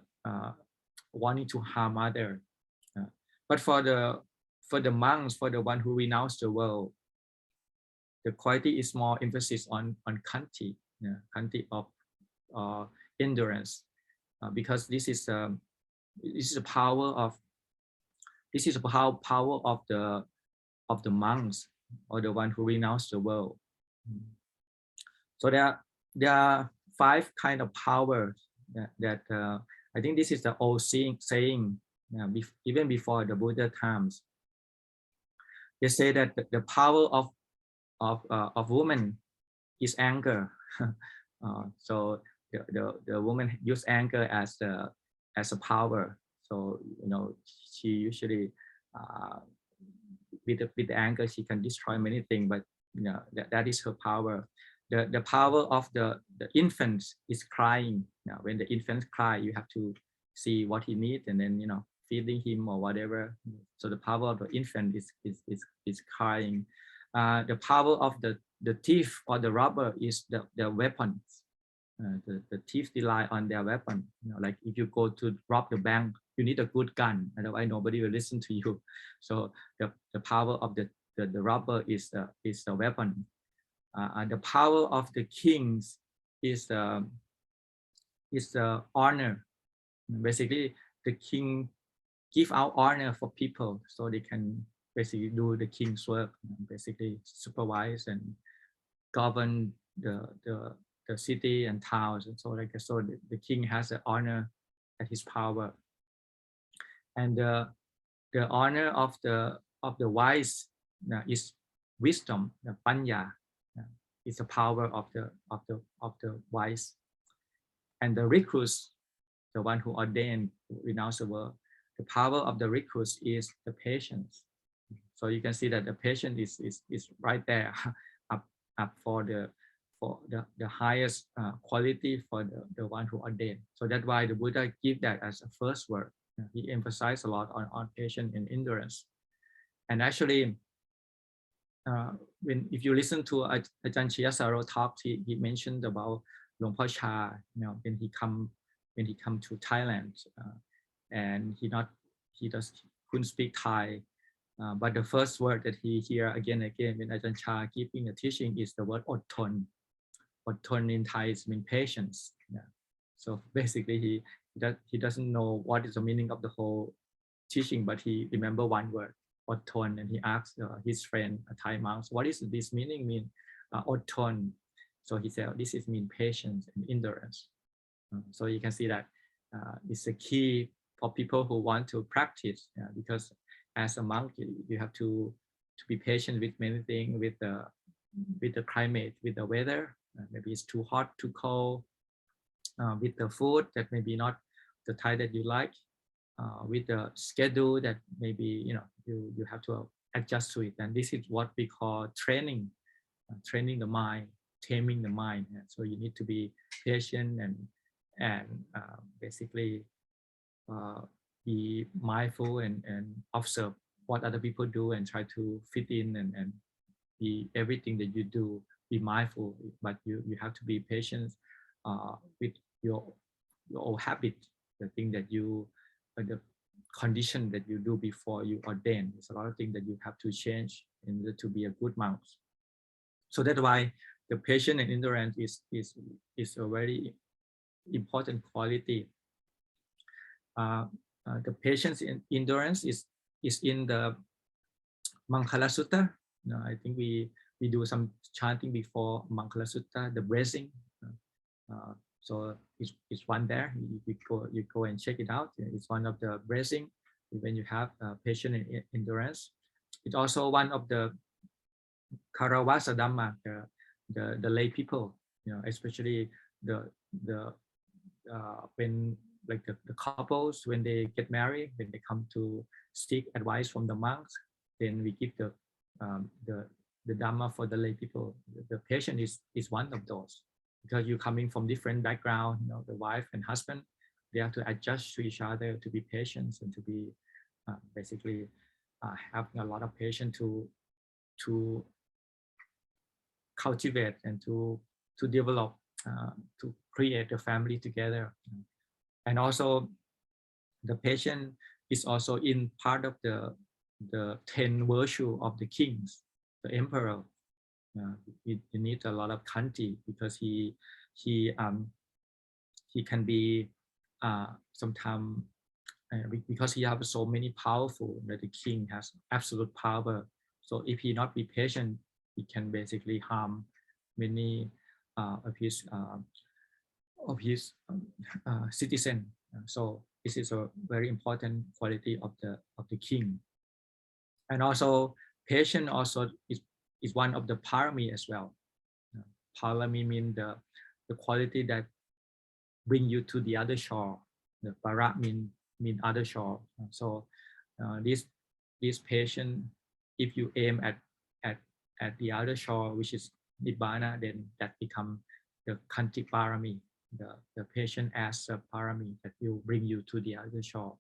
wanting to harm others. But for the monks, for the one who renounce the world, the quality is more emphasis on Khanti, Khanti of endurance, because this is the power of the monks, or the one who renounce the world. So there are 5 kind of powers that I think this is the old saying, even before the Buddha times. They say that the power of woman is anger. So the woman use anger as a power. So she usually with the anger she can destroy many things, but that is her power. The power of the infant is crying. When the infant cry, you have to see what he needs, and then feeding him or whatever. So the power of the infant is crying. The power of the thief or the robber is the weapons. The thief rely on their weapon. Like if you go to rob the bank, you need a good gun, otherwise nobody will listen to you. So the power of the robber is the weapon. The power of the kings is the honor. Basically, the king give out honor for people, so they can basically do the king's work, basically supervise and govern the city and towns, and so the king has the honor at his power. And the honor of the wise is wisdom, the panya, is the power of the wise. And the recluse, the one who ordained, renounce the world, the power of the recluse is the patience. So you can see that the patience is right there, up for the highest quality for the one who ordained. So that's why the Buddha give that as a first word. He emphasized a lot on patience and endurance. And actually, if you listen to Ajahn Chiyasaro talk, he mentioned about Luang Por Cha, when he come to Thailand, and he couldn't speak Thai, but the first word that he hear again and again when Ajahn Chah giving a teaching is the word Otton. Otton in Thai means patience. So basically he doesn't know what is the meaning of the whole teaching, but he remember one word, Otton, and he asked his friend, a Thai monk, what is this meaning mean, Otton? So he said, this is mean patience and endurance. So you can see that it's a key for people who want to practice, because as a monk you have to be patient with many things, with the climate, with the weather. Maybe it's too hot, too cold, with the food that maybe not the type that you like, with the schedule that maybe you have to adjust to it. And this is what we call training the mind, taming the mind. So you need to be patient and basically be mindful and observe what other people do and try to fit in and be everything that you do, be mindful, but you have to be patient with your old habit, the thing that you, the condition that you do before you ordain. There's a lot of things that you have to change in order to be a good monk. So that's why the patience and endurance is a very important quality. The patience and endurance is in the Mangala Sutta. I think we do some chanting before Mangala Sutta, the breathing. So it's one there. You go and check it out. It's one of the breathing when you have patience and endurance. It's also one of the Karawasa Dhamma, the lay people, especially when like the couples, when they get married, when they come to seek advice from the monks, then we give the Dhamma for the lay people. The patient is one of those, because you're coming from different background, the wife and husband, they have to adjust to each other, to be patient and to be basically having a lot of patience to cultivate and to develop, to create a family together. And also the patient is also in part of the 10 virtue of the kings, the emperor. He needs a lot of kanti, because he can be sometimes because he has so many powerful, that the king has absolute power. So if he not be patient, he can basically harm many of his citizens. So this is a very important quality of the king. And also patience also is one of the parami as well. Parami means the quality that bring you to the other shore. The para mean other shore. So this patience, if you aim at the other shore, which is Nibbana, then that become the Kanti Parami, the patient as a parami that will bring you to the other shore.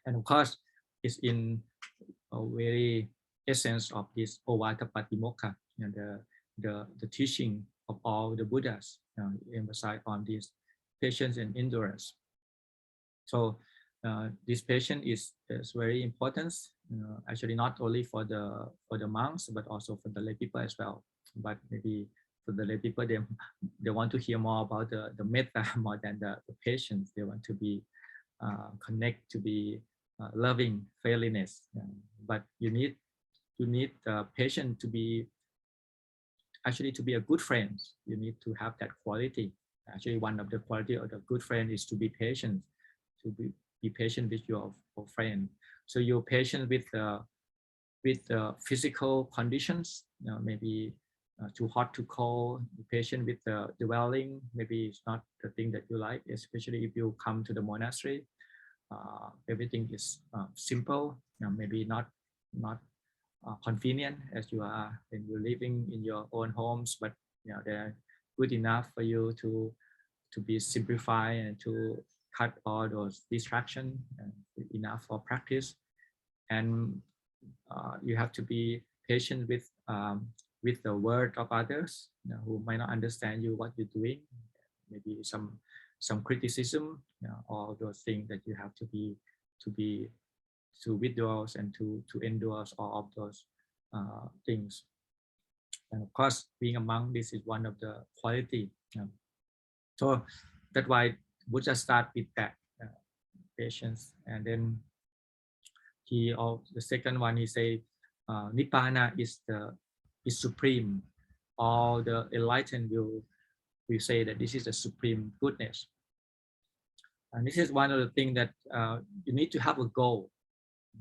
And of course, it's in a very essence of this Ovada Patimokkha, the teaching of all the Buddhas, emphasize on this patience and endurance. So this patience is very important, actually not only for the monks, but also for the lay people as well. But maybe for the lay people, they want to hear more about the metta more than the patience. They want to be connect, to be loving, fairness. But you need the patient to be a good friend. You need to have that quality. Actually, one of the quality of the good friend is to be patient, to be patient with your friend. So you're patient with the physical conditions, maybe too hot, too cold. Be patient with the dwelling. Maybe it's not the thing that you like, especially if you come to the monastery. Everything is simple, maybe not convenient as you are when you're living in your own homes, but they're good enough for you to be simplified and to cut all those distractions, enough for practice. And you have to be patient with the word of others, who might not understand you what you're doing, maybe some criticism, all those things that you have to withdraw and to endorse all of those things. And of course, being a monk, this is one of the quality. So that's why Buddha start with that patience, and then the second one he say Nibbana is supreme. All the enlightened will say that this is the supreme goodness. And this is one of the things that you need to have a goal.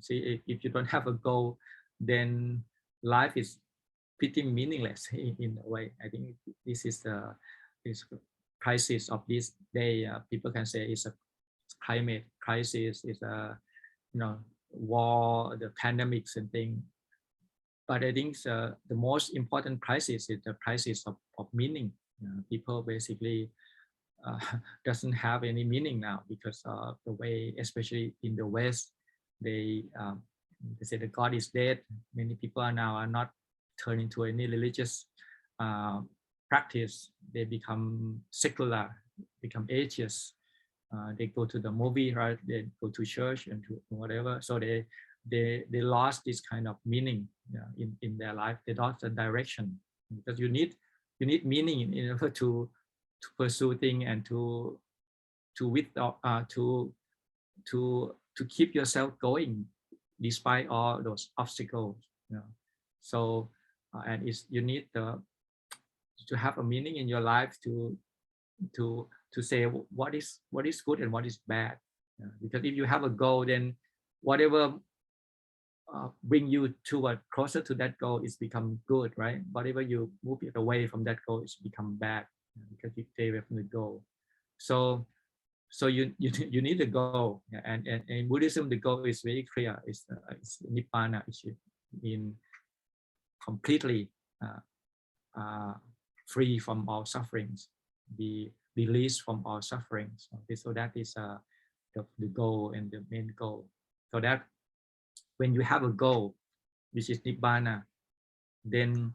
See, if you don't have a goal, then life is pretty meaningless in a way. I think this is the crisis of this day. People can say it's a climate crisis, it's a war, the pandemics and things. But I think the most important crisis is the crisis of meaning. People basically doesn't have any meaning now because of the way, especially in the West, they say that God is dead. Many people are not turning to any religious practice. They become secular, become atheists. They go to the movie, right? They go to church and to whatever. So they lost this kind of meaning in their life. They lost the direction, because you need meaning in order to pursue things and to keep yourself going despite all those obstacles. So and you need to have a meaning in your life to say what is good and what is bad. Because if you have a goal, then whatever bring you closer to that goal is become good, right? Whatever you move it away from that goal, it's become bad, because you stay away from the goal. So you need a goal, and in Buddhism the goal is very clear. It's Nibbana. It should mean completely free from all sufferings, be released from all sufferings. So that is the goal and the main goal. So that when you have a goal, which is Nibbana, then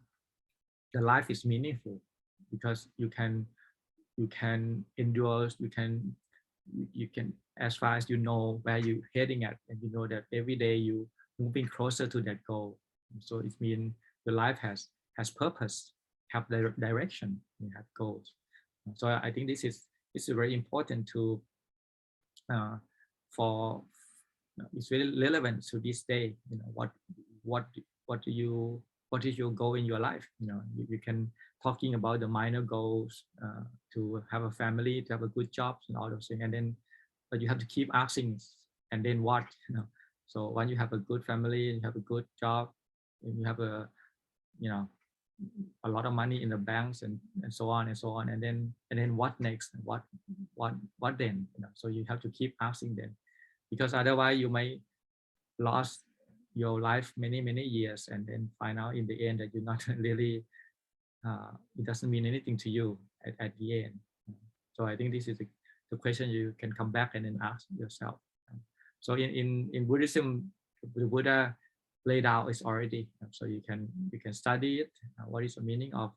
the life is meaningful, because you can endure, you can, as far as you know where you're heading at, and you know that every day you moving closer to that goal. So it means the life has purpose, have direction, you have goals. So I think this is very important to for it's very relevant to this day. What is your goal in your life? You can talking about the minor goals, to have a family, to have a good job and all those things, and then but you have to keep asking, and then what? So when you have a good family, you have a good job, and you have a lot of money in the banks and so on, and then what next? What then? So you have to keep asking them, because otherwise you might lost your life many years, and then find out in the end that you're not really it doesn't mean anything to you at the end. So I think this is the question you can come back and then ask yourself. So in Buddhism, the Buddha laid out is already, so you can study it. What is the meaning of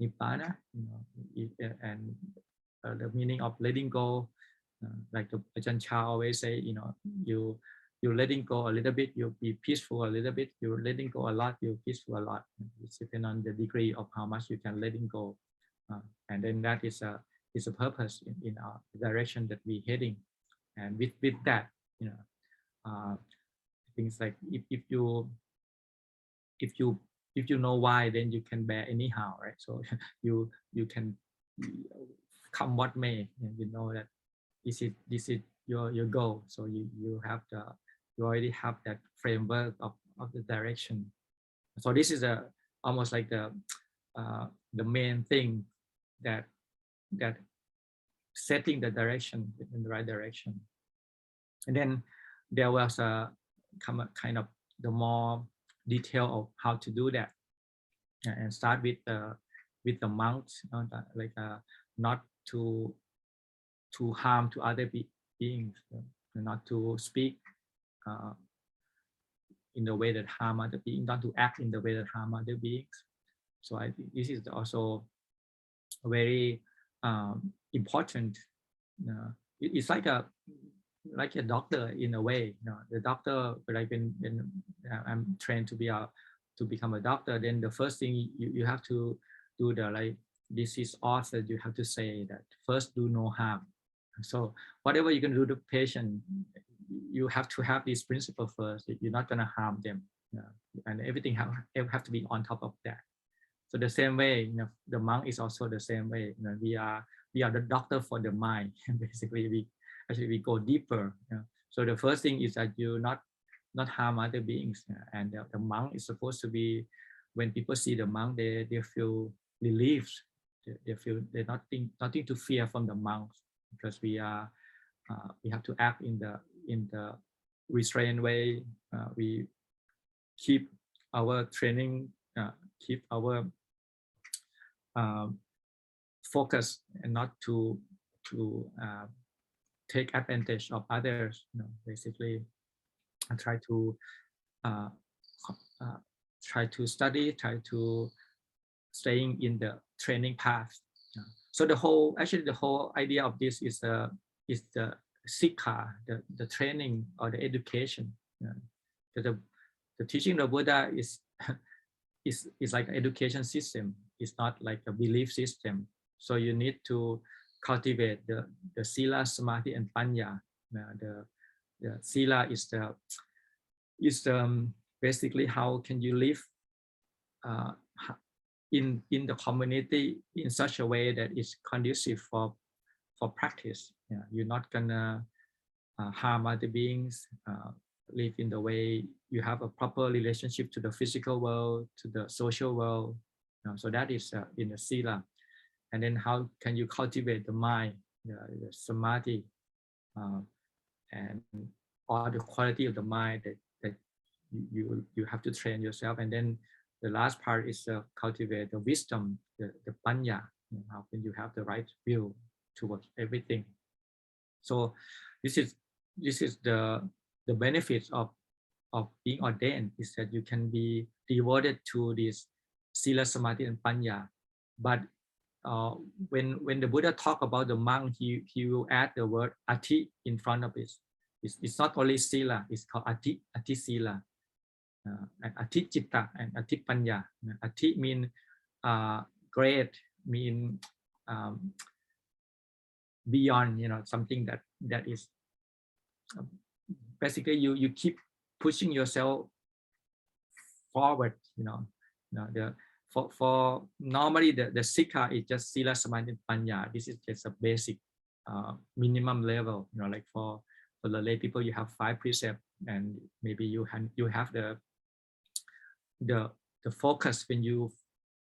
Nibbana, and the meaning of letting go, like the Ajahn Chah always say, you're letting go a little bit, you'll be peaceful a little bit. You're letting go a lot, you're peaceful a lot. It's depending on the degree of how much you can letting go, and then that is a purpose in our direction that we're heading. And with that, things like if you know why, then you can bear anyhow, right? So you can come what may, and you know that this is your goal. So you already have that framework of the direction. So this is almost like the main thing that setting the direction in the right direction. And then there was a kind of the more detail of how to do that, and start with the monks, like not to harm to other beings, not to speak in the way that harm other beings, not to act in the way that harm other beings. So I think this is also very important. It's like a doctor in a way. The doctor, like when I'm trained to become a doctor, then the first thing you have to do the disease author, you have to say that first do no harm. So whatever you can do to the patient, you have to have this principle first. You're not going to harm them, and everything have to be on top of that. So the same way, the monk is also the same way. We are the doctor for the mind. Basically, we go deeper. So the first thing is that you not harm other beings, and the monk is supposed to be. When people see the monk, they feel relieved. They feel there's nothing to fear from the monks, because we have to act in the restrained way. We keep our training, keep our focus, and not to take advantage of others. Basically, I try to study, try to staying in the training path. So the whole idea of this is the sikha, the training or the education. The teaching of Buddha is like an education system. It's not like a belief system. So you need to cultivate the sila, samadhi, and panya. The sila is basically how can you live in the community in such a way that is conducive for practice. You're not gonna harm other beings. Live in the way you have a proper relationship to the physical world, to the social world. So that is in the sila. And then how can you cultivate the mind, the samadhi, and all the quality of the mind that you have to train yourself. And then the last part is cultivate the wisdom, the panya. How can you have the right view towards everything? So this is the benefits of being ordained, is that you can be devoted to this sila, samadhi, and panya. But when the Buddha talk about the monk, he will add the word ati in front of it. It's not only sila, it's called ati sila, and ati citta, and ati panya. Ati mean great, mean beyond, something that is basically you keep pushing yourself forward. For normally the sikha is just sila, samadhi, panya. This is just a basic minimum level. Like for the lay people, you have 5 precepts, and maybe you have the focus when you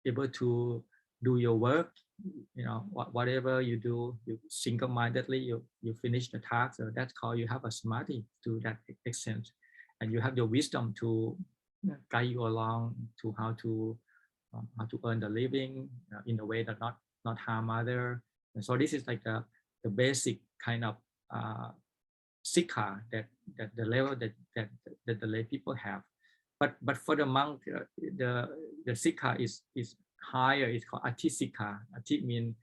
able to do your work. Whatever you do, you single-mindedly you finish the task. So that's called you have a samadhi to that extent, and you have your wisdom to guide you along to how to earn the living in a way that not harm other. And so this is like the basic kind of sikha that the level that the lay people have. But for the monk, the sikha is higher. It's called ati sikha. Ati means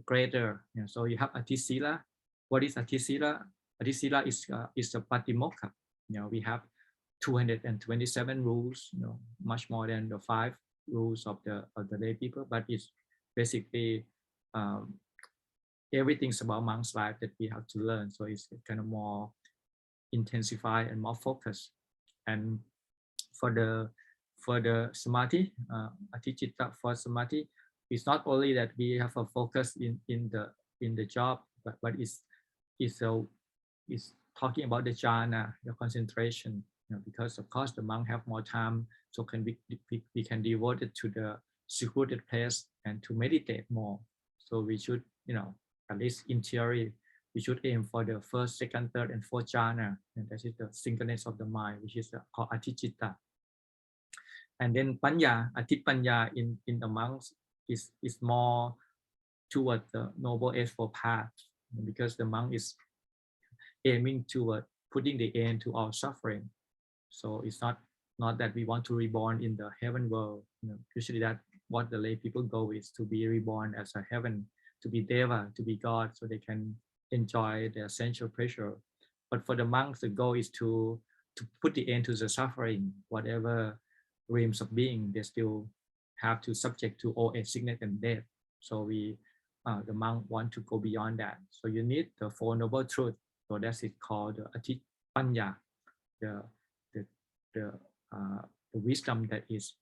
greater. So you have ati sila. What is ati sila? Ati sila is a patimokkha. We have 227 rules. Much more than the 5 rules of the lay people. But it's basically everything's about monk's life that we have to learn. So it's kind of more intensified and more focused. And for the samadhi, ati-citta, for samadhi, it's not only that we have a focus in the job, but it's talking about the jhana, the concentration. Because of course the monk have more time, so we can devote it to the secluded place and to meditate more. So we should, at least in theory, we should aim for the 1st, 2nd, 3rd, and 4th jhana, and that is the singleness of the mind, which is called ati-citta. And then panya, ati panya in the monks is more toward the noble eightfold path, because the monk is aiming toward putting the end to all suffering. So it's not not that we want to reborn in the heaven world. Usually that what the lay people go is to be reborn as a heaven, to be deva, to be God, so they can enjoy the essential pleasure. But for the monks, the goal is to put the end to the suffering. Whatever realms of being, they still have to subject to old age, sickness, and death. So the monk want to go beyond that. So you need the Four Noble Truths. So that's it called the Atipanya, the wisdom that is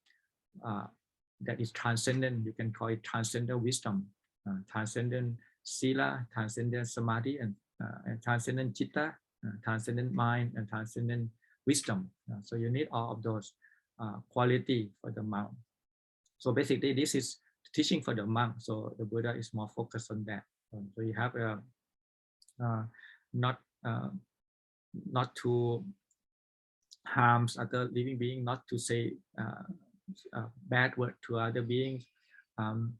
transcendent. You can call it transcendent wisdom, transcendent sila, transcendent samadhi, and transcendent chitta, transcendent mind, and transcendent wisdom. So you need all of those quality for the monk. So basically, this is teaching for the monk. So the Buddha is more focused on that. So you have not to harm other living beings, not to say bad word to other beings, and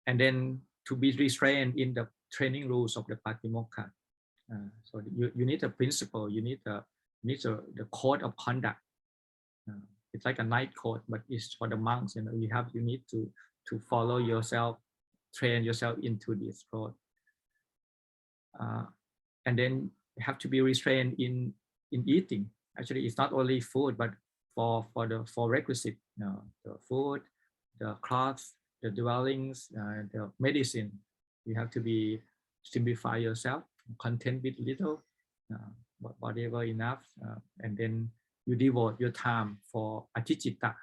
then to be restrained in the training rules of the Patimokkha. So you need a principle, you need the code of conduct. It's like a night code, but it's for the monks. You need to follow yourself, train yourself into this code, and then you have to be restrained in eating. Actually, it's not only food, but for requisite, the food, the clothes, the dwellings, the medicine. You have to be simplify yourself, content with little, whatever enough, and then you devote your time for atichitta.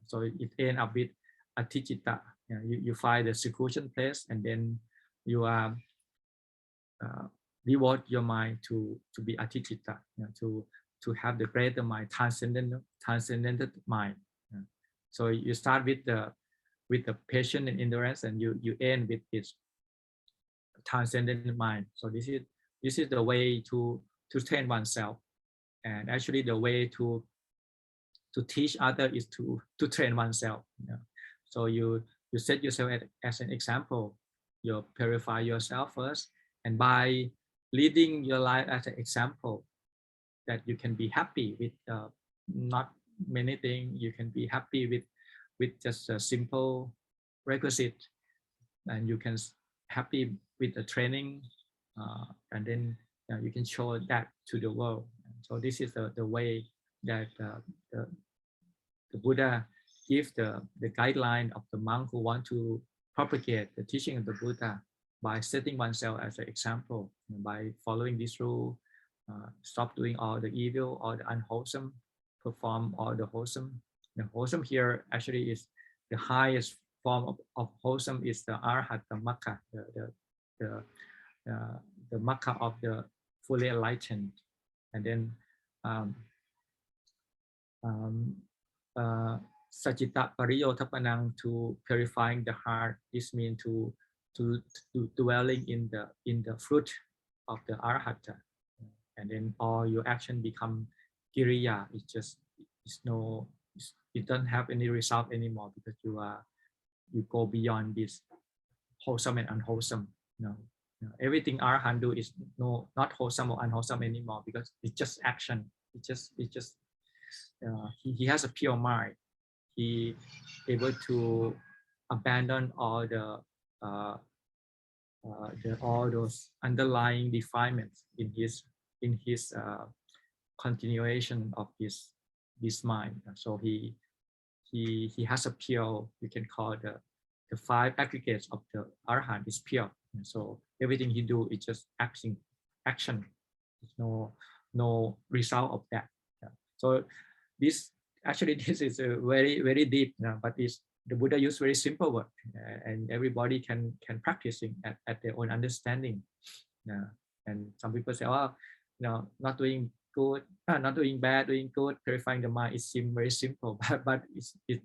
So it ends up with atichitta. You find the seclusion place, and then you are devote your mind to be atichitta, to have the greater mind, transcendental mind. So you start with the patience and endurance, and you end with this transcendent mind. So this is the way to train oneself, and actually the way to teach others is to train oneself. So you set yourself as an example. You purify yourself first, and by leading your life as an example, that you can be happy with not many things. You can be happy with just a simple requisite, and you can happy with the training, and then you can show that to the world. So this is the way that the Buddha gives the guideline of the monk who want to propagate the teaching of the Buddha by setting oneself as an example, by following this rule, stop doing all the evil, all the unwholesome, perform all the wholesome. The wholesome here actually is the highest form of wholesome is the Arahata Makha, the Makha of the fully enlightened. And then Sajita Pariyotapanang, to purifying the heart. This means to dwelling in the fruit of the Arahata, and then all your action become kiriya. It doesn't have any result anymore, because you go beyond this wholesome and unwholesome. Everything Arahant do is not wholesome or unwholesome anymore, because it's just action. He has a pure mind. He able to abandon all all those underlying defilements in his continuation of this mind. So he has a pure, you can call the five aggregates of the Arahant is pure. So everything he do is just action. There's no result of that. So this is a very, very deep, but the Buddha used very simple word, and everybody can practicing at their own understanding. And some people say, oh, not doing good, not doing bad, doing good, purifying the mind. It seems very simple, but it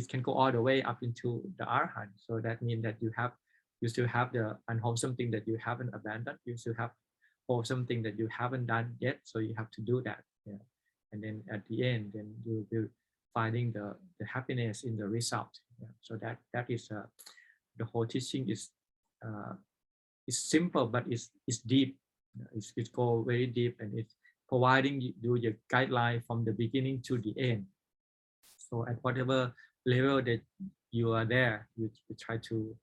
can go all the way up into the Arahant. So that means that you still have the unwholesome thing that you haven't abandoned. You still have wholesome thing that you haven't done yet. So you have to do that. And then at the end, then you will finding the happiness in the result. So that is the whole teaching is simple, but it's deep. It's go very deep, and it's providing you your guideline from the beginning to the end. So at whatever level that you are there, you try to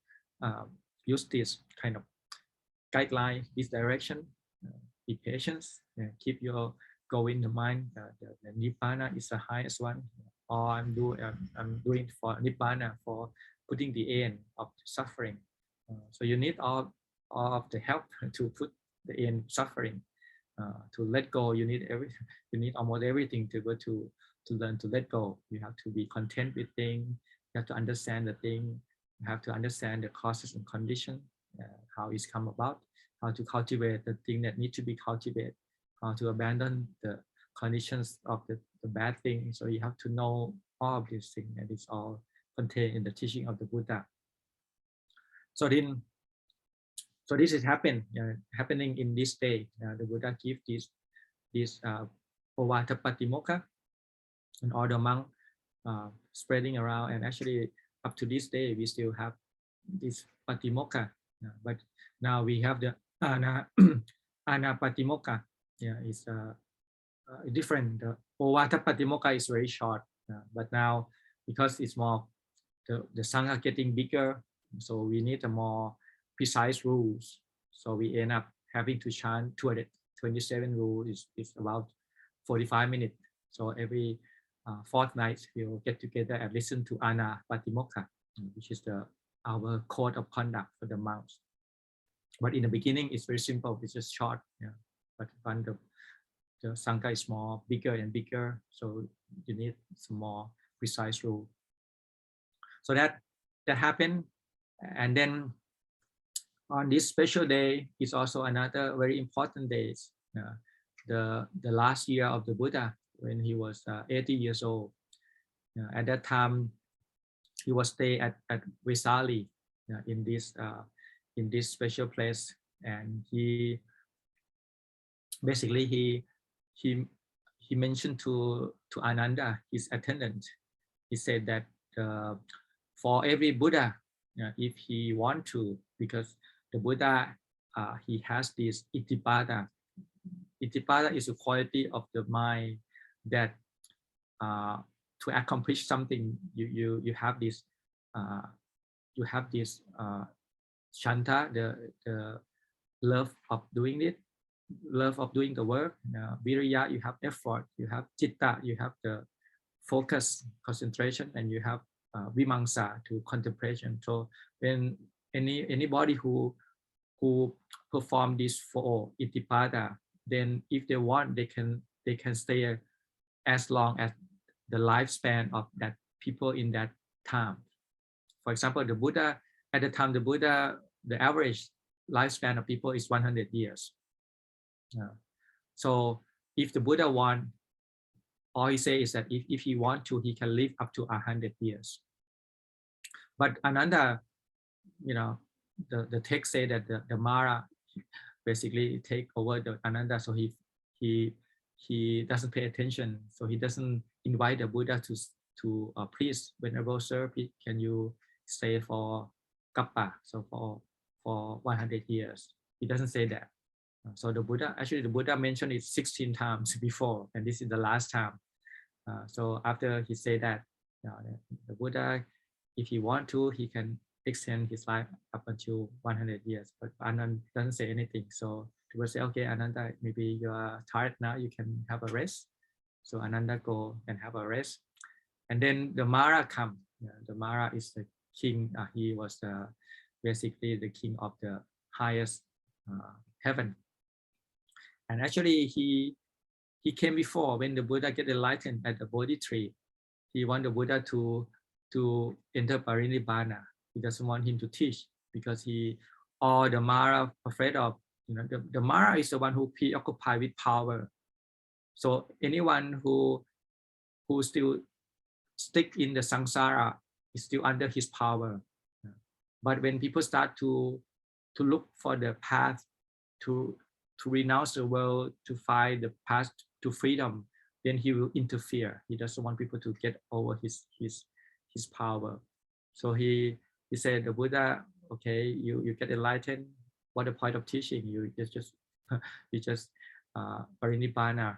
use this kind of guideline, this direction. Be patient, keep your goal in the mind. The nibbana is the highest one. Or I'm doing for nibbana, for putting the end of suffering. So you need all of the help to put the end suffering. To let go, you need almost everything to go to learn to let go. You have to be content with things. You have to understand the thing. You have to understand the causes and conditions, how it's come about, how to cultivate the thing that need to be cultivated, how to abandon the conditions of the bad thing. So you have to know all of these things, and it's all contained in the teaching of the Buddha. So this is happening in this day. The Buddha gives this Ovada Patimokkha, and all the monks spreading around. And actually, up to this day, we still have this Patimokkha. But now we have the Ana Patimokkha. It's different. The Ovada Patimokkha is very short, but now because it's more, the Sangha getting bigger, so we need a more precise rules. So we end up having to chant 227 rules. Is about 45 minutes. So every fortnight we'll get together and listen to Ana Patimokkha, which is our code of conduct for the monks. But in the beginning, it's very simple. It's just short. But when the Sangha is more bigger and bigger, so you need some more precise rule. So that happened, and then on this special day is also another very important day. The last year of the Buddha, when he was 80 years old. At that time, he was stay at Vesali, in this special place, and he basically he mentioned to Ananda, his attendant. He said that for every Buddha, if he want to, because the Buddha he has this itipada. Itipada is a quality of the mind that to accomplish something, you have this shanta, the love of doing it, love of doing the work. Viriya, you have effort. You have citta, you have the focus, concentration, and you have vimamsa, to contemplation. So when anybody who perform these four itipada, then if they want, they can stay as long as the lifespan of that people in that time. For example, the Buddha, at the time, the average lifespan of people is 100 years. So if the Buddha want, all he say is that if he want to, he can live up to 100 years. But Ananda, the text say that the Mara basically take over the Ananda, so he doesn't pay attention, so he doesn't invite the Buddha to please, Venerable Sir, can you stay for kappa, so for 100 years. He doesn't say that. So the Buddha mentioned it 16 times before, and this is the last time. So after he said that, the Buddha, if he want to, he can extend his life up until 100 years. But Ananda doesn't say anything. So the Buddha say, okay, Ananda, maybe you are tired now, you can have a rest. So Ananda go and have a rest. And then the Mara come. The Mara is the king. He was basically the king of the highest heaven. And actually, he came before when the Buddha get enlightened at the Bodhi tree. He want the Buddha to enter Parinibbana. He doesn't want him to teach, because all the Mara afraid of, the Mara is the one who preoccupied with power. So anyone who still stick in the samsara is still under his power. But when people start to look for the path to renounce the world, to find the path to freedom, then he will interfere. He doesn't want people to get over his power. So he said, the Buddha, okay, you get enlightened. What the point of teaching? You just he just parinibbana.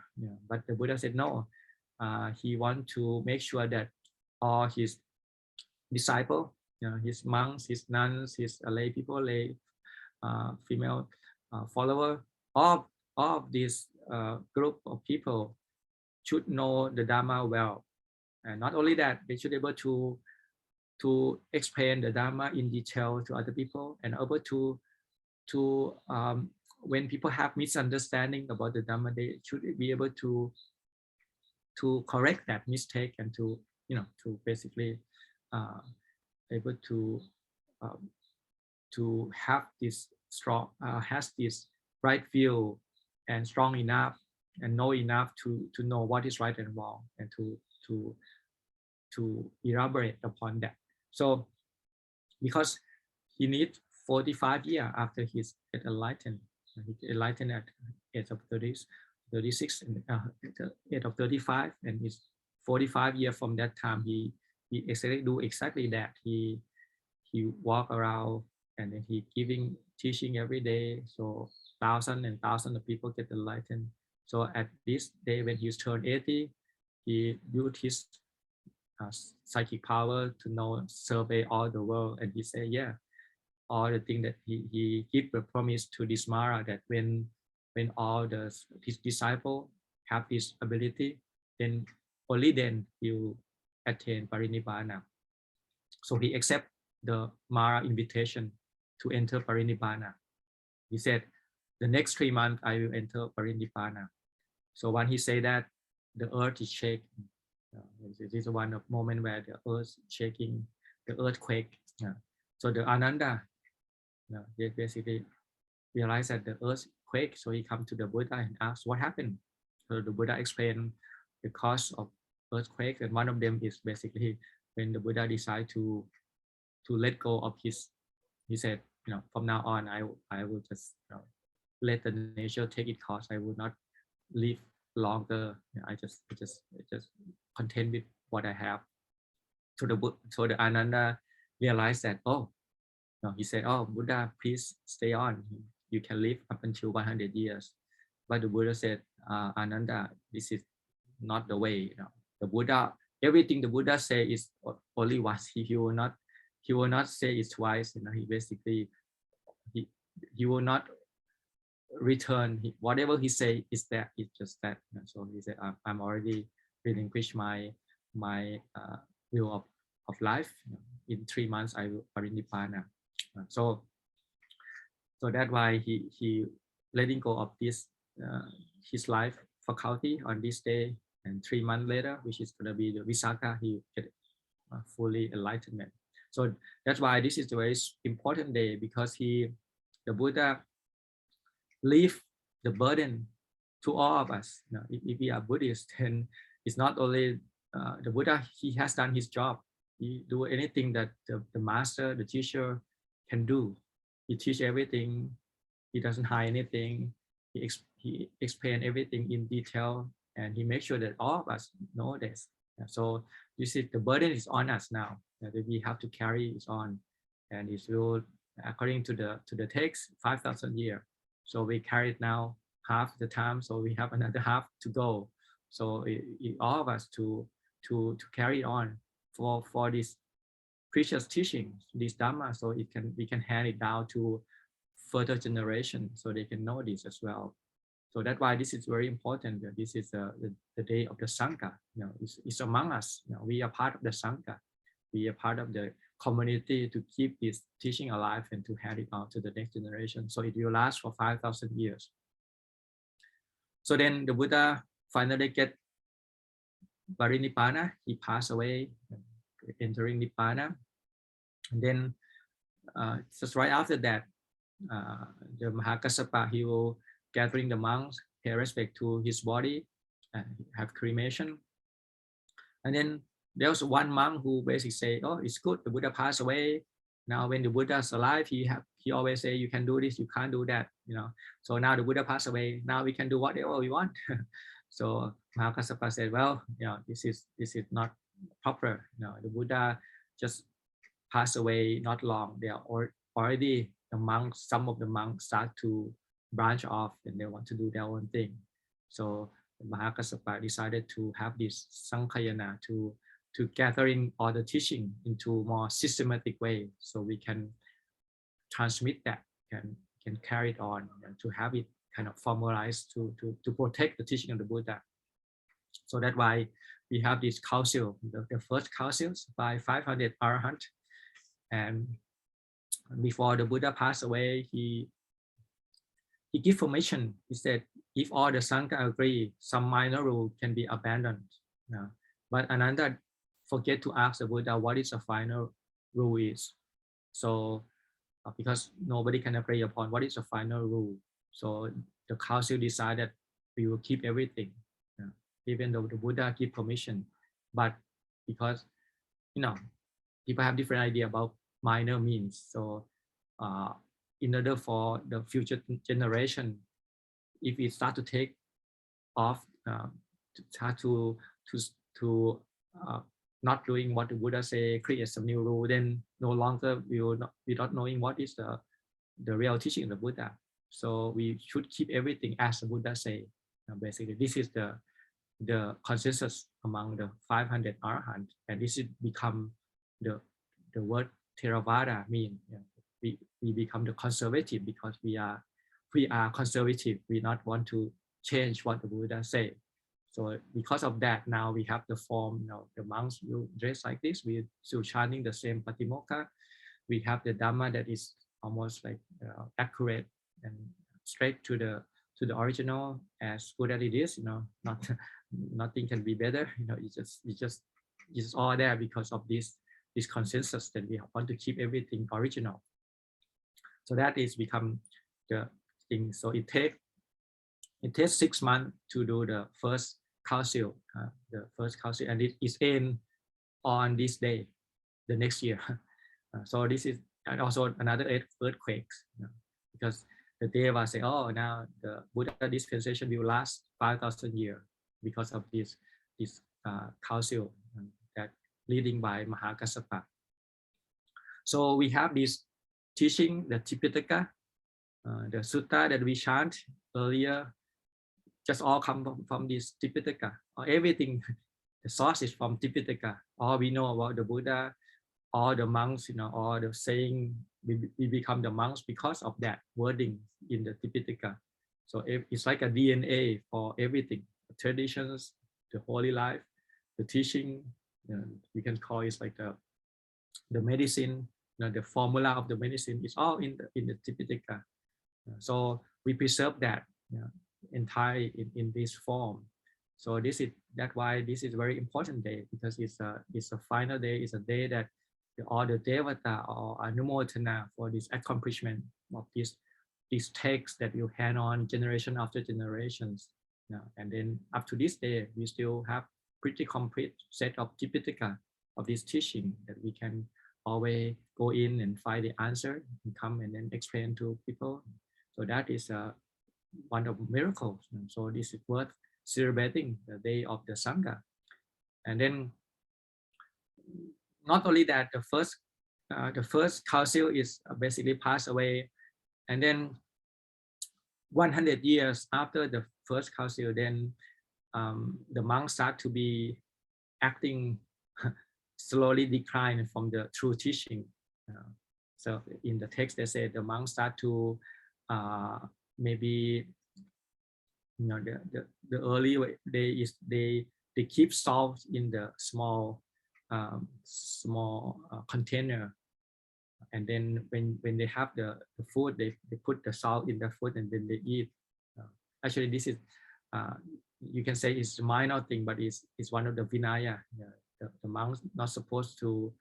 But the Buddha said no. He want to make sure that all his disciple, his monks, his nuns, his lay people, lay female follower, all of this group of people should know the Dhamma well. And not only that, they should be able to explain the Dhamma in detail to other people, and able to when people have misunderstanding about the Dhamma, they should be able to correct that mistake, and to basically able to have this strong has this right view and strong enough and know enough to know what is right and wrong, and to elaborate upon that. So because he needs 45 years after he's get enlightened. He enlightened at age of 36 and age of 35, and it's 45 years from that time. He do exactly that. He walk around, and then he teaching every day. So thousands and thousands of people get enlightened. So at this day, when he's turned 80, he used his psychic power to survey all the world, and he said, yeah, all the thing that he gave the promise to this Mara, that when all his disciple have this ability, then only then he will attain parinibbana. So he accept the Mara invitation to enter parinibbana. He said, the next 3 months I will enter parinibbana. So when he say that, the earth is shaking. This is one of moment where the earth shaking, the earthquake. So the Ananda, they basically realized that the earth quake. So he come to the Buddha and asked what happened. So the Buddha explained the cause of earthquake, and one of them is basically when the Buddha decided to let go of his. He said, from now on, I will just let the nature take its course. I will not live longer. I just content with what I have. So the Ananda realized that, he said, Buddha, please stay on. You can live up until 100 years. But the Buddha said, Ananda, this is not the way. The Buddha, everything the Buddha say is only once. He will not say it twice. He basically he will not return. Whatever he say is that. It's just that. So he said, I'm already relinquished my will of life. In 3 months I will parinibbana. So that's why he letting go of this his life faculty on this day, and 3 months later, which is going to be the Visakha, he get fully enlightenment. So that's why this is a very important day, because the Buddha leave the burden to all of us. If we are Buddhists, then it's not only the Buddha, he has done his job. He do anything that the master, the teacher can do. He teach everything. He doesn't hide anything. He explain everything in detail, and he makes sure that all of us know this. So you see, the burden is on us now. That we have to carry it on, and it will, according to the text, 5,000 years. So we carry it now half the time. So we have another half to go. So all of us to carry on for this precious teaching, this Dhamma, so we can hand it down to further generation, so they can know this as well. So that's why this is very important. This is the day of the Sangha. It's among us. We are part of the Sangha. We are part of the community to keep this teaching alive and to hand it on to the next generation. So it will last for 5,000 years. So then the Buddha finally get parinibbana. He passed away, entering Nibbana. And then just right after that, the Mahakassapa, he will gathering the monks, pay respect to his body, have cremation. And then there was one monk who basically say, it's good, the Buddha passed away. Now when the Buddha is alive, he always say, you can do this, you can't do that. So now the Buddha passed away, now we can do whatever we want. So Mahakassapa said, well, this is not proper. The Buddha just passed away not long. They are already the monks. Some of the monks start to branch off and they want to do their own thing. So Mahakassapa decided to have this Sankhayana to gathering all the teaching into more systematic way, so we can transmit that, can carry it on, and to have it kind of formalized to protect the teaching of the Buddha. So that's why we have this council, the first councils by 500 Arahant. And before the Buddha passed away, he gave permission. He said, if all the Sangha agree, some minor rule can be abandoned. But Ananda forget to ask the Buddha what is the final rule is. So because nobody can agree upon what is the final rule. So the council decided we will keep everything, even though the Buddha give permission. But because, people have different idea about minor means. So in order for the future generation, if we start to take off, start to not doing what the Buddha say, create some new rule, then no longer we not knowing what is the real teaching of the Buddha. So we should keep everything as the Buddha say. Basically, this is the consensus among the 500 Arahant, and this is become the word Theravada mean. We become the conservative because we are conservative. We not want to change what the Buddha say. So because of that, now we have the form. The monks will dress like this. We still chanting the same Patimokkha. We have the Dhamma that is almost like accurate and straight to the original, as good as it is. Nothing can be better. It's just all there because of this consensus that we want to keep everything original. So that is become the thing. So it takes 6 months to do the first council, and it is end on this day, the next year. So this is, and also another earthquakes, because the Deva say, oh, now the Buddha dispensation will last 5,000 years because of this council that leading by Mahakassapa. So we have this teaching, the Tipitaka, the sutta that we chant earlier, just all come from this Tipitaka. Everything, the source is from Tipitaka. All we know about the Buddha, all the monks, all the saying, we become the monks because of that wording in the Tipitaka. So it's like a DNA for everything, the traditions, the holy life, the teaching. You can call it like the medicine. The formula of the medicine is all in the Tipitaka. So we preserve that entirely in this form. So that's why this is a very important day, because it's a final day. It's a day that all the Devata or Anumodana for this accomplishment of these texts that you hand on generation after generations. And then up to this day, we still have pretty complete set of Tipitaka of this teaching that we can always go in and find the answer and come and then explain to people. So that is one of miracles. And so this is worth celebrating the day of the Sangha. And then not only that, the first council is basically passed away, and then 100 years after the first council, then the monks start to be acting slowly decline from the true teaching. So in the text they say the monks start to maybe the early way they keep salt in the small container, and then when they have the food, they put the salt in the food and then they eat. Actually, this is you can say it's a minor thing, but it's one of the Vinaya. The monks not supposed to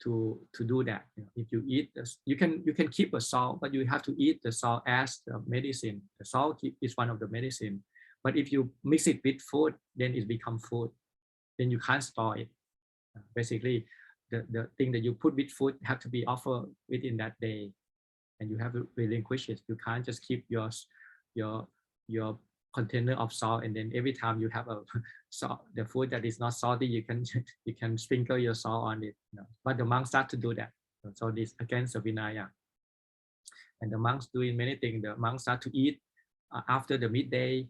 do that. If you eat this, you can keep a salt, but you have to eat the salt as the medicine. The salt is one of the medicine, but if you mix it with food, then it becomes food. Then you can't store it. Basically, the thing that you put with food have to be offered within that day, and you have to relinquish it. You can't just keep your container of salt, and then every time you have the food that is not salty, you can sprinkle your salt on it. But the monks start to do that. So this against the Vinaya. And the monks doing many things. The monks start to eat after the midday,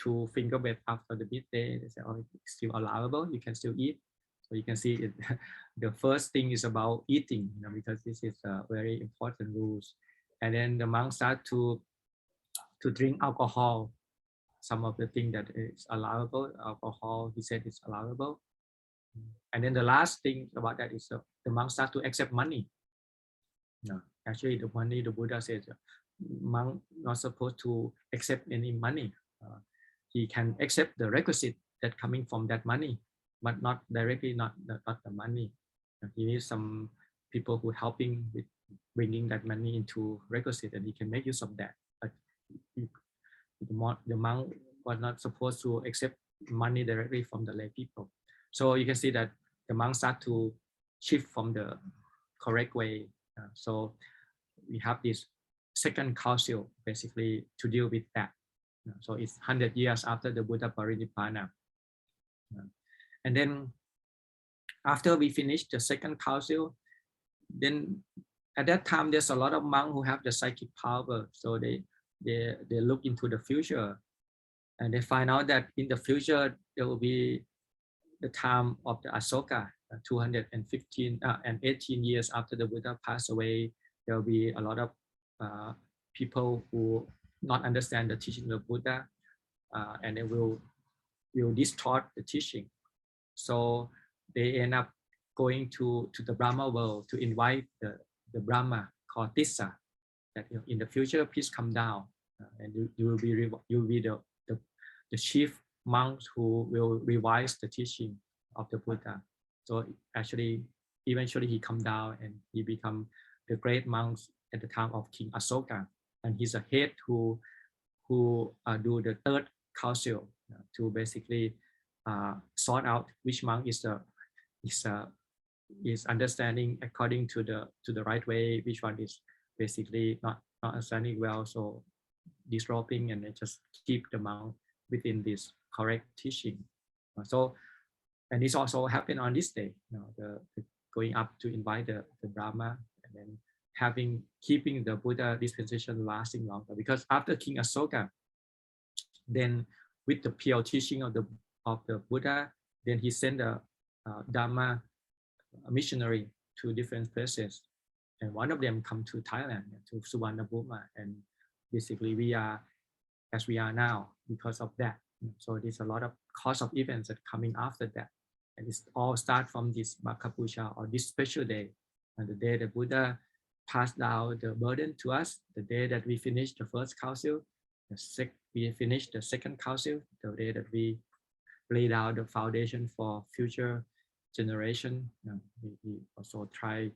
two finger wave after the midday, they say, oh, it's still allowable, you can still eat. So you can see it. The first thing is about eating, because this is a very important rules. And then the monks start to drink alcohol. Some of the things that is allowable, alcohol, he said it's allowable. And then the last thing about that is the monks start to accept money. Actually, the money, the Buddha says, monk not supposed to accept any money. He can accept the requisite that coming from that money, but not directly, not the money. He needs some people who helping with bringing that money into requisite, and he can make use of that. But the monk was not supposed to accept money directly from the lay people. So you can see that the monks start to shift from the correct way. So we have this second council basically to deal with that. So it's 100 years after the Buddha Parinibbana. And then after we finish the second council, then at that time there's a lot of monks who have the psychic power. So they look into the future, and they find out that in the future there will be the time of the Asoka, 215 and 18 years after the Buddha passed away. There will be a lot of people who not understand the teaching of Buddha, and they will distort the teaching. So they end up going to the Brahma world to invite the Brahma called Tissa, that in the future please come down, and you will be the chief monks who will revise the teaching of the Buddha. So actually, eventually he come down and he become the great monks at the time of King Asoka, and he's a head who do the third council to basically sort out which monk is understanding according to the right way, which one is basically not understanding well, so disrobing, and then just keep the monk within this correct teaching. So, and this also happened on this day, the going up to invite the Brahma, and then keeping the Buddha dispensation lasting longer, because after King Asoka, then with the pure teaching of the Buddha, then he sent a Dhamma missionary to different places, and one of them come to Thailand, to Suvarnabhumi, and basically we are as we are now because of that. So there's a lot of cause of events that coming after that, and it's all start from this Makapusha, or this special day, and the day the Buddha passed down the burden to us, the day that we finished the first council, we finished the second council, the day that we laid out the foundation for future generation. He also try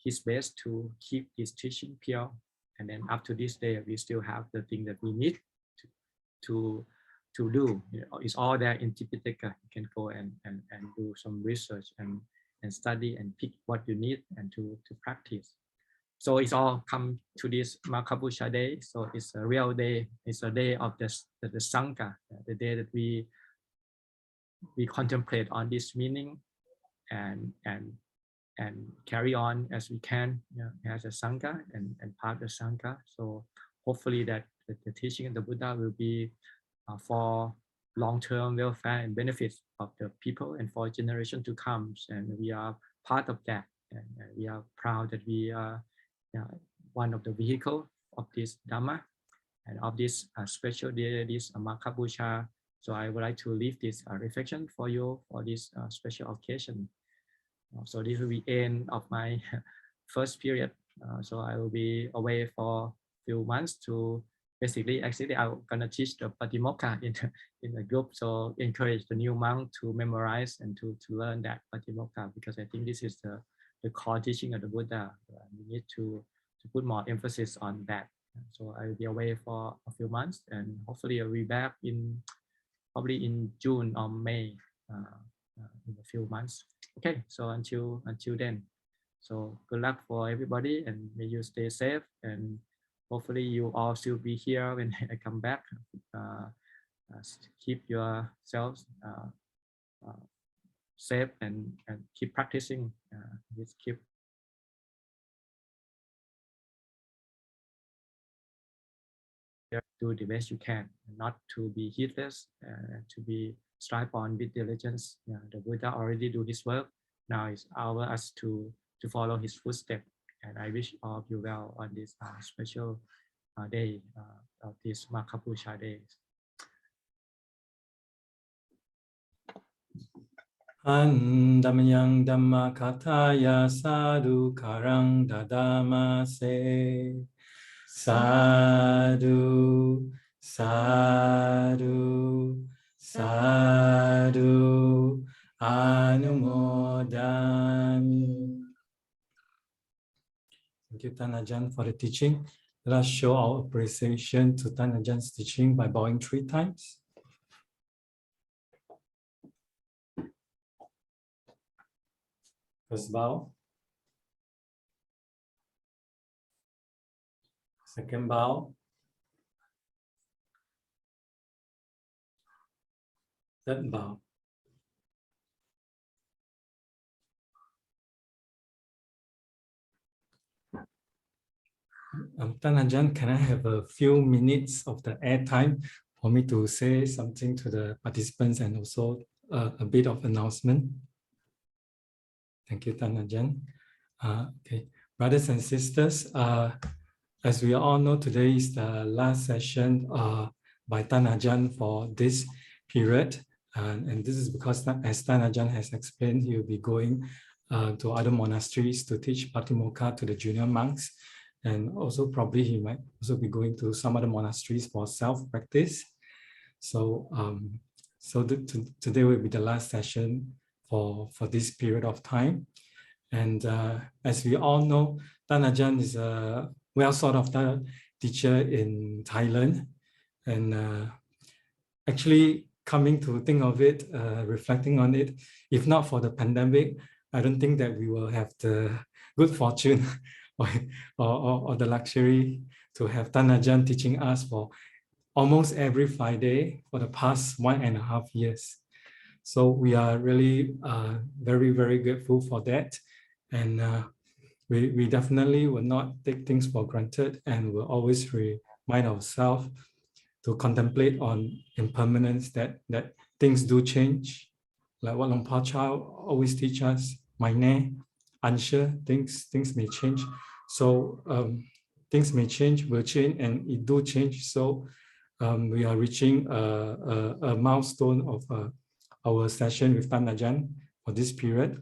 his best to keep this teaching pure, and then up to this day we still have the thing that we need to do. It's all there in Tipitaka. You can go and do some research and study and pick what you need and to practice. So it's all come to this Makapusha day. So it's a real day. It's a day of the Sangha, the day that we contemplate on this meaning and carry on as we can, as a Sangha and part of the Sangha. So hopefully that the teaching of the Buddha will be for long-term welfare and benefits of the people and for generation to come. And we are part of that. And we are proud that we are one of the vehicles of this Dhamma and of this special day, this Makapusha. So I would like to leave this reflection for you for this special occasion. So this will be end of my first period. So I will be away for a few months to basically, actually I'm gonna teach the Patimokkha in a group. So encourage the new monk to memorize and to learn that Patimokkha, because I think this is the core teaching of the Buddha. We need to put more emphasis on that. So I will be away for a few months, and hopefully I'll be back probably in June or May, in a few months. Okay, so until then, so good luck for everybody, and may you stay safe, and hopefully you all still be here when I come back. Keep yourselves safe and keep practicing. Just keep do the best you can, not to be heedless, to be strive on with diligence. The Buddha already do his work. Now it's our us to follow his footsteps. And I wish all of you well on this special day of this Makapusha days. Andamayang Dhamma Kataya Sadhu Karang Dadama Se Sadhu Sadhu Sadhu Anumodami. Thank you, Tanajan, for the teaching. Let us show our appreciation to Tanajan's teaching by bowing 3 times. First bow. Second bow. Third bow. Tanajan, can I have a few minutes of the air time for me to say something to the participants and also a bit of announcement? Thank you, Tanajan. Okay, brothers and sisters, as we all know, today is the last session by Tanajan for this period. And this is because, as Tanajan has explained, he will be going to other monasteries to teach Patimokkha to the junior monks. And also probably he might also be going to some other monasteries for self-practice. So, today will be the last session for this period of time. And as we all know, Tanajan is a well-sought-after teacher in Thailand. And actually, coming to think of it, reflecting on it, if not for the pandemic, I don't think that we will have the good fortune or the luxury to have Tanajan teaching us for almost every Friday for the past 1.5 years. So we are really very, very grateful for that. And we definitely will not take things for granted and will always remind ourselves to contemplate on impermanence, that things do change. Like what Long Pa Chao always teach us, Maine, unsure, things may change. So things may change, will change, and it do change. So we are reaching a milestone of our session with Tanajan for this period.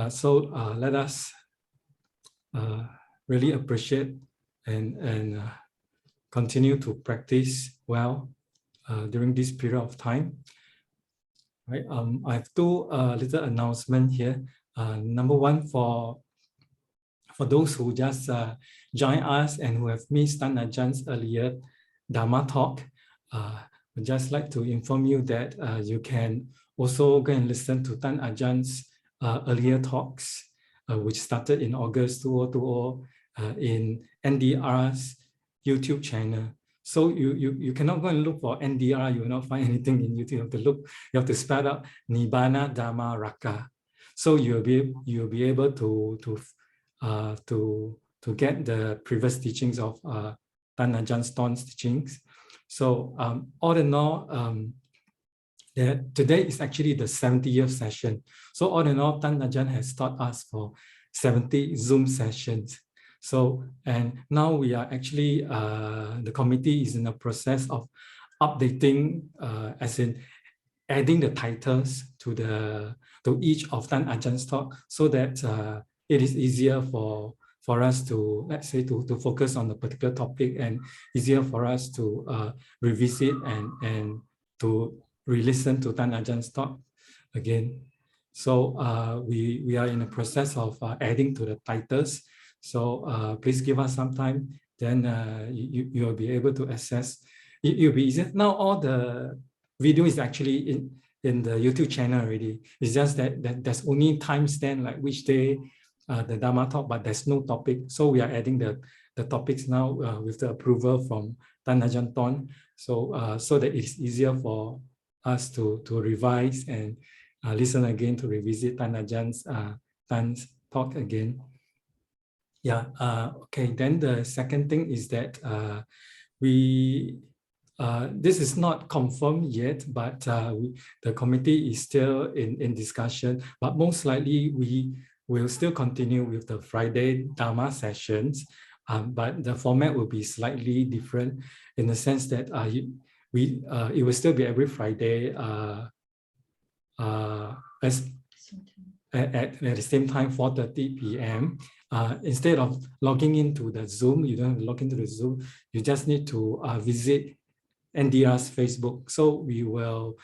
So let us really appreciate and continue to practice well during this period of time. Right. I have 2 little announcements here. Number 1, for those who just joined us and who have missed Tanajan's earlier Dhamma Talk, I'd just like to inform you that you can also go and listen to Tanajan's earlier talks, which started in August 2020 in NDR's YouTube channel. So you cannot go and look for NDR, you will not find anything in YouTube. You have to look, you have to spell out Nibbana Dhamma Raka. So you'll be able to get the previous teachings of Ajahn Dton's teachings. So all in all, today is actually the 70th session. So all in all, Tanajan has taught us for 70 Zoom sessions. So, and now we are actually, the committee is in the process of updating, as in adding the titles to each of Tanajan's talk, so that it is easier for us to, let's say, to focus on the particular topic, and easier for us to revisit and to re-listen to Tanajan's talk again. So we are in the process of adding to the titles. So please give us some time, then you will be able to access. It will be easier. Now all the video is actually in the YouTube channel already. It's just that there's only timestamp, like which day the Dhamma Talk, but there's no topic. So we are adding the topics now with the approval from Ajahn Dton. So that it's easier for us to revise and listen again, to revisit Tanajan's talk again. Yeah, okay. Then the second thing is that this is not confirmed yet, but the committee is still in discussion. But most likely we will still continue with the Friday Dhamma sessions, but the format will be slightly different in the sense that it will still be every Friday at the same time, 4:30 p.m. Instead of logging into the Zoom, you don't have to log into the Zoom. You just need to visit NDR's Facebook. So we will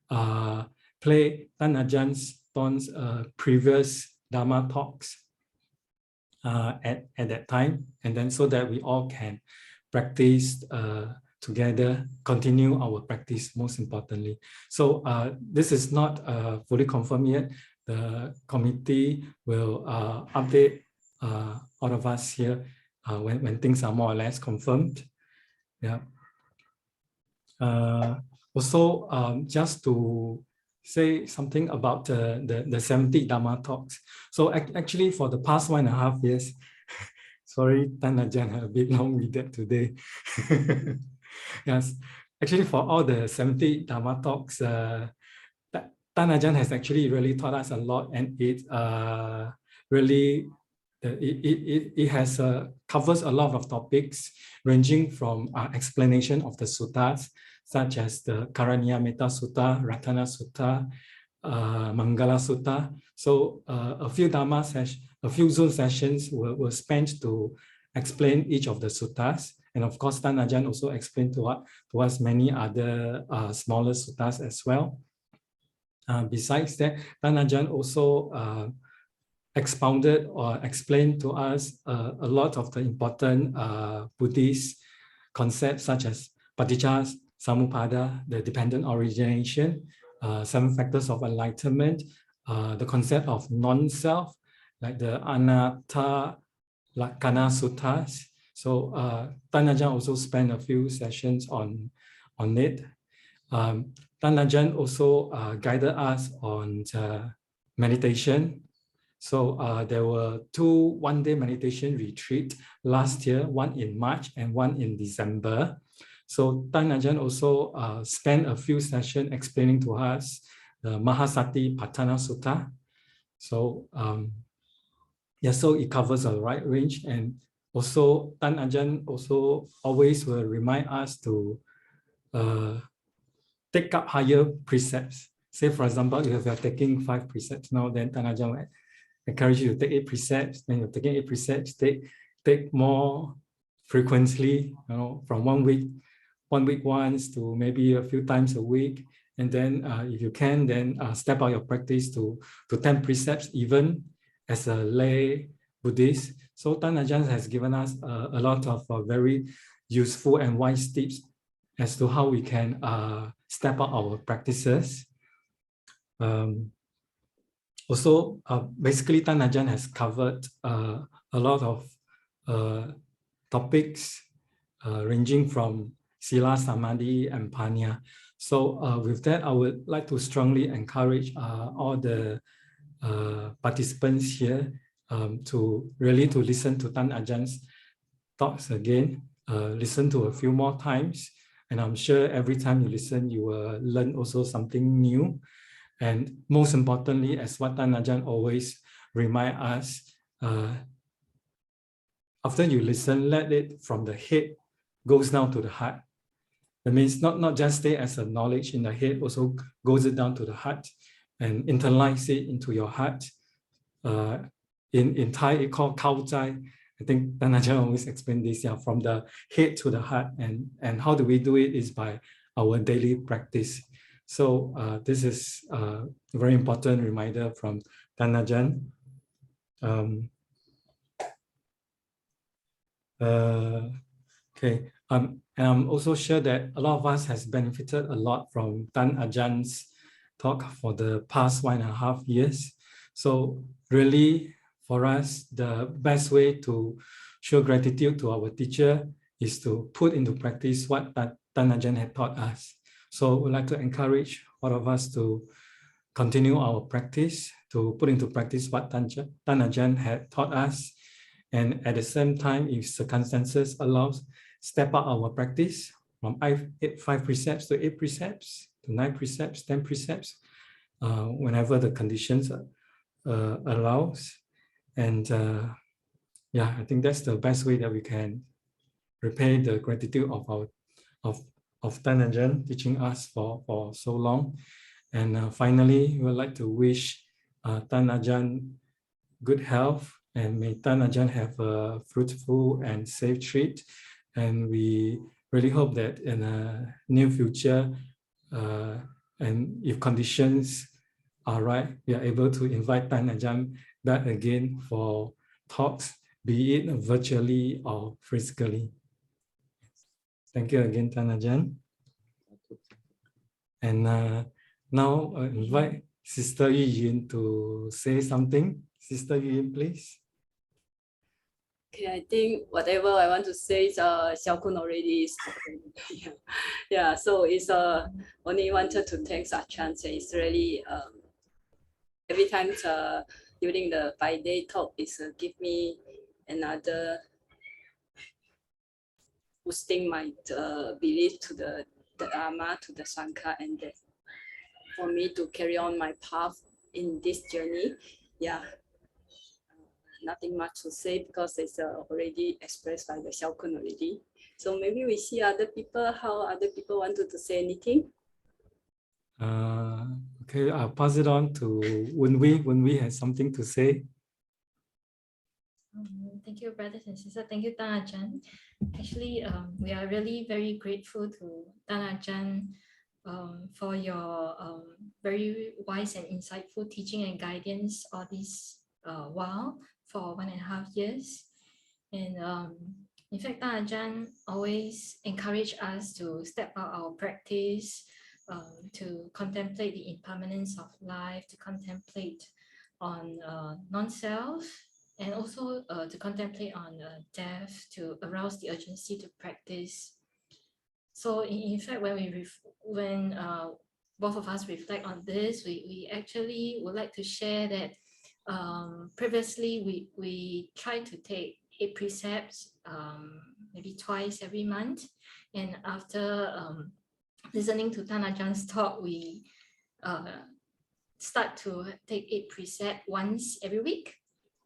play Ajahn Dton's previous Dhamma talks at that time, and then so that we all can practice together, continue our practice, most importantly. So this is not fully confirmed yet. The committee will update all of us here when things are more or less confirmed. Yeah. Also, just to say something about the 70 Dhamma talks. So actually for the past 1.5 years, sorry, Ajahn, a bit long-winded today. Yes, actually for all the 70 Dhamma talks, Ajahn has actually really taught us a lot, and it really has covers a lot of topics ranging from explanation of the suttas such as the Karanyamita Sutta, Ratana Sutta, Mangala Sutta. So a few Zoom sessions were spent to explain each of the suttas, and of course Ajahn also explained to us many other smaller suttas as well. Besides that, Ajahn also expounded or explained to us a lot of the important Buddhist concepts such as paticca samuppada, the dependent origination, 7 factors of enlightenment, the concept of non-self, like the Anatta Lakkhana Suttas. So Ajahn also spent a few sessions on it. Ajahn also guided us on meditation. So there were 2 one-day meditation retreats last year, one in March and one in December. So Ajahn also spent a few sessions explaining to us the Mahasati Patthana Sutta. So yeah, so it covers a wide range, and also Ajahn also always will remind us to take up higher precepts. Say, for example, if you are taking 5 precepts now, then Ajahn will encourage you to take 8 precepts. Then you're taking 8 precepts, take more frequently, from 1 week once to maybe a few times a week. And then if you can, then step out your practice to 10 precepts, even as a lay Buddhist. So Ajahn has given us a lot of very useful and wise tips as to how we can step up our practices. Also, basically, Ajahn has covered a lot of topics ranging from Sila, Samadhi, and Panya. So with that, I would like to strongly encourage all the participants here to listen to Ajahns talks again, listen to a few more times. And I'm sure every time you listen, you will learn also something new. And most importantly, as what Ajahn always remind us, after you listen, let it from the head goes down to the heart. That means not just stay as a knowledge in the head, also goes it down to the heart and internalize it into your heart. In Thai, it's called Khao Chai. I think Ajahn always explain this, from the head to the heart. And how do we do it is by our daily practice. So this is a very important reminder from Ajahn. Okay, and I'm also sure that a lot of us has benefited a lot from Ajahns talk for the past 1.5 years. So really, for us, the best way to show gratitude to our teacher is to put into practice what Ajahn had taught us. So we'd like to encourage all of us to continue our practice, to put into practice what Ajahn had taught us. And at the same time, if circumstances allows, step up our practice from 5 precepts to 8 precepts, to 9 precepts, 10 precepts, whenever the conditions allows. And yeah, I think that's the best way that we can repay the gratitude of our of Tan Ajahn teaching us for so long. And finally, we would like to wish Tan Ajahn good health, and may Tan Ajahn have a fruitful and safe trip. And we really hope that in a near future, and if conditions are right, we are able to invite Tan Ajahn back again for talks, be it virtually or physically. Thank you again, Tan Ajahn. And now I invite Sister Yu to say something. Sister Yu, please. Okay, I think whatever I want to say is Xiaokun already spoken. Yeah, so it's only wanted to thank Ajahn. It's really every time during the 5-day talk is give me another boosting my belief to the Dhamma, to the Sangha, and for me to carry on my path in this journey. Yeah, nothing much to say because it's already expressed by the Xiaokun already. So maybe we see other people, how other people wanted to say anything. Okay, I'll pass it on to Wenwei. Wenwei has something to say. Thank you, brothers and sisters. Thank you, Tan Ajahn. Actually, we are really very grateful to Tan Ajahn for your very wise and insightful teaching and guidance all this while for 1.5 years. And in fact, Tan Ajahn always encourage us to step out our practice, to contemplate the impermanence of life, to contemplate on non-self, and also to contemplate on death, to arouse the urgency to practice. So in fact, when both of us reflect on this, we actually would like to share that previously we tried to take 8 precepts maybe twice every month, and after listening to Tan Ajah's talk, we start to take 8 precepts once every week.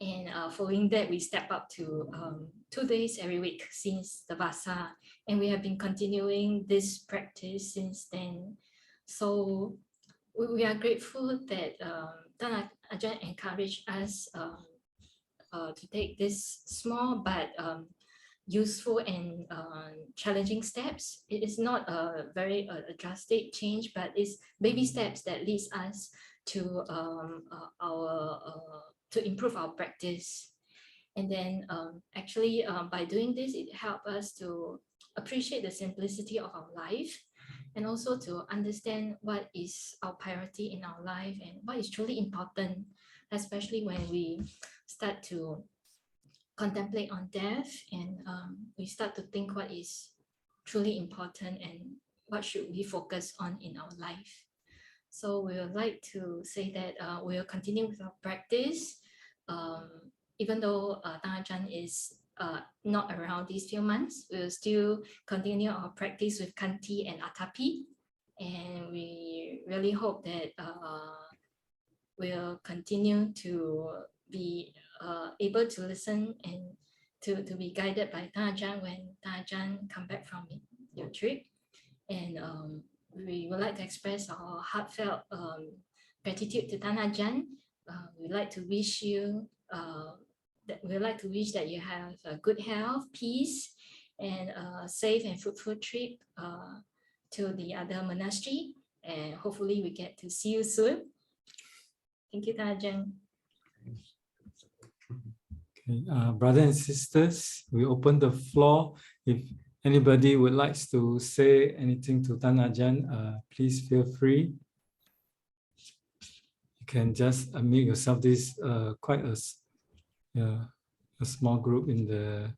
And following that, we step up to 2 days every week since the Vasa. And we have been continuing this practice since then. So we are grateful that Tan Ajahn encouraged us to take this small but useful and challenging steps. It is not a very drastic change, but it's baby steps that leads us to to improve our practice. And then actually by doing this, it helps us to appreciate the simplicity of our life, and also to understand what is our priority in our life and what is truly important, especially when we start to contemplate on death, and we start to think what is truly important and what should we focus on in our life. So we would like to say that we will continue with our practice, even though Tan Ajahn is not around these few months. We will still continue our practice with Kanti and Atapi, and we really hope that we'll continue to be able to listen and to be guided by Tan Ajahn when Tan Ajahn come back from your trip. And we would like to express our heartfelt gratitude to Tan Ajahn. We'd like to wish you that you have good health, peace, and a safe and fruitful trip to the other monastery. And hopefully we get to see you soon. Thank you, Tan Ajahn. Okay, brothers and sisters, we open the floor. If anybody would like to say anything to Tan Ajahn, please feel free. You can just unmute yourself. This quite a small group in the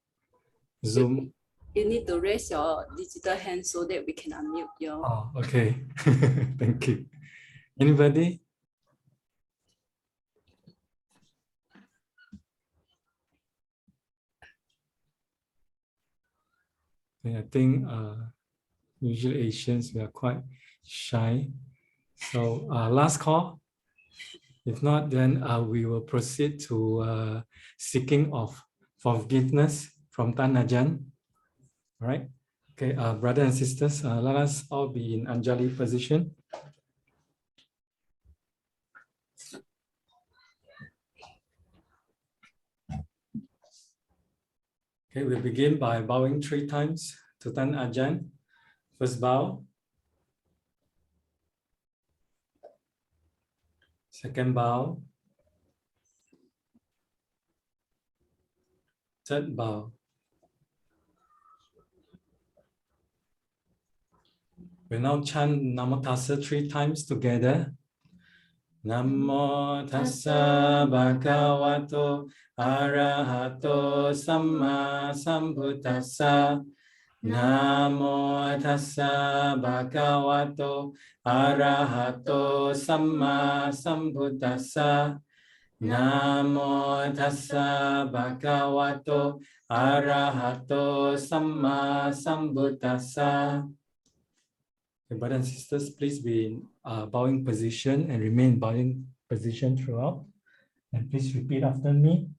Zoom. You need to raise your digital hand so that we can unmute your. Oh, okay. Thank you. Anybody? And I think usually Asians, we are quite shy. So last call. If not, then we will proceed to seeking of forgiveness from Tan Ajahn. All right. Okay, brothers and sisters, let us all be in Anjali position. Okay, we begin by bowing 3 times to Tan Ajahn. First bow. Second bow. Third bow. We now chant Namo Tassa 3 times together. Namo Tassa Bhagavato Arahato Samma Sambuddhassa. Namo Tassa Bhagavato Arahato Samma Sambuddhassa. Namo Tassa Bhagavato Arahato Samma Sambuddhassa. Brothers and sisters, please be in bowing position and remain bowing position throughout. And please repeat after me.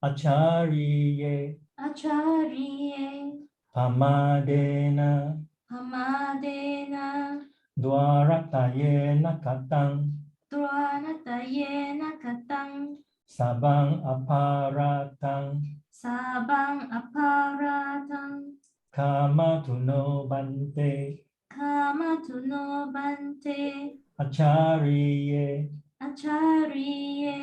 Acharya, Acharya, Pamadena, Pamadena, Dwaratayena Katang, Dwanatayena Katang, Sabang Aparatang, Sabang Aparatang, Kama Tuno Bante, Kama Tuno Bante, Acharya, Acharya,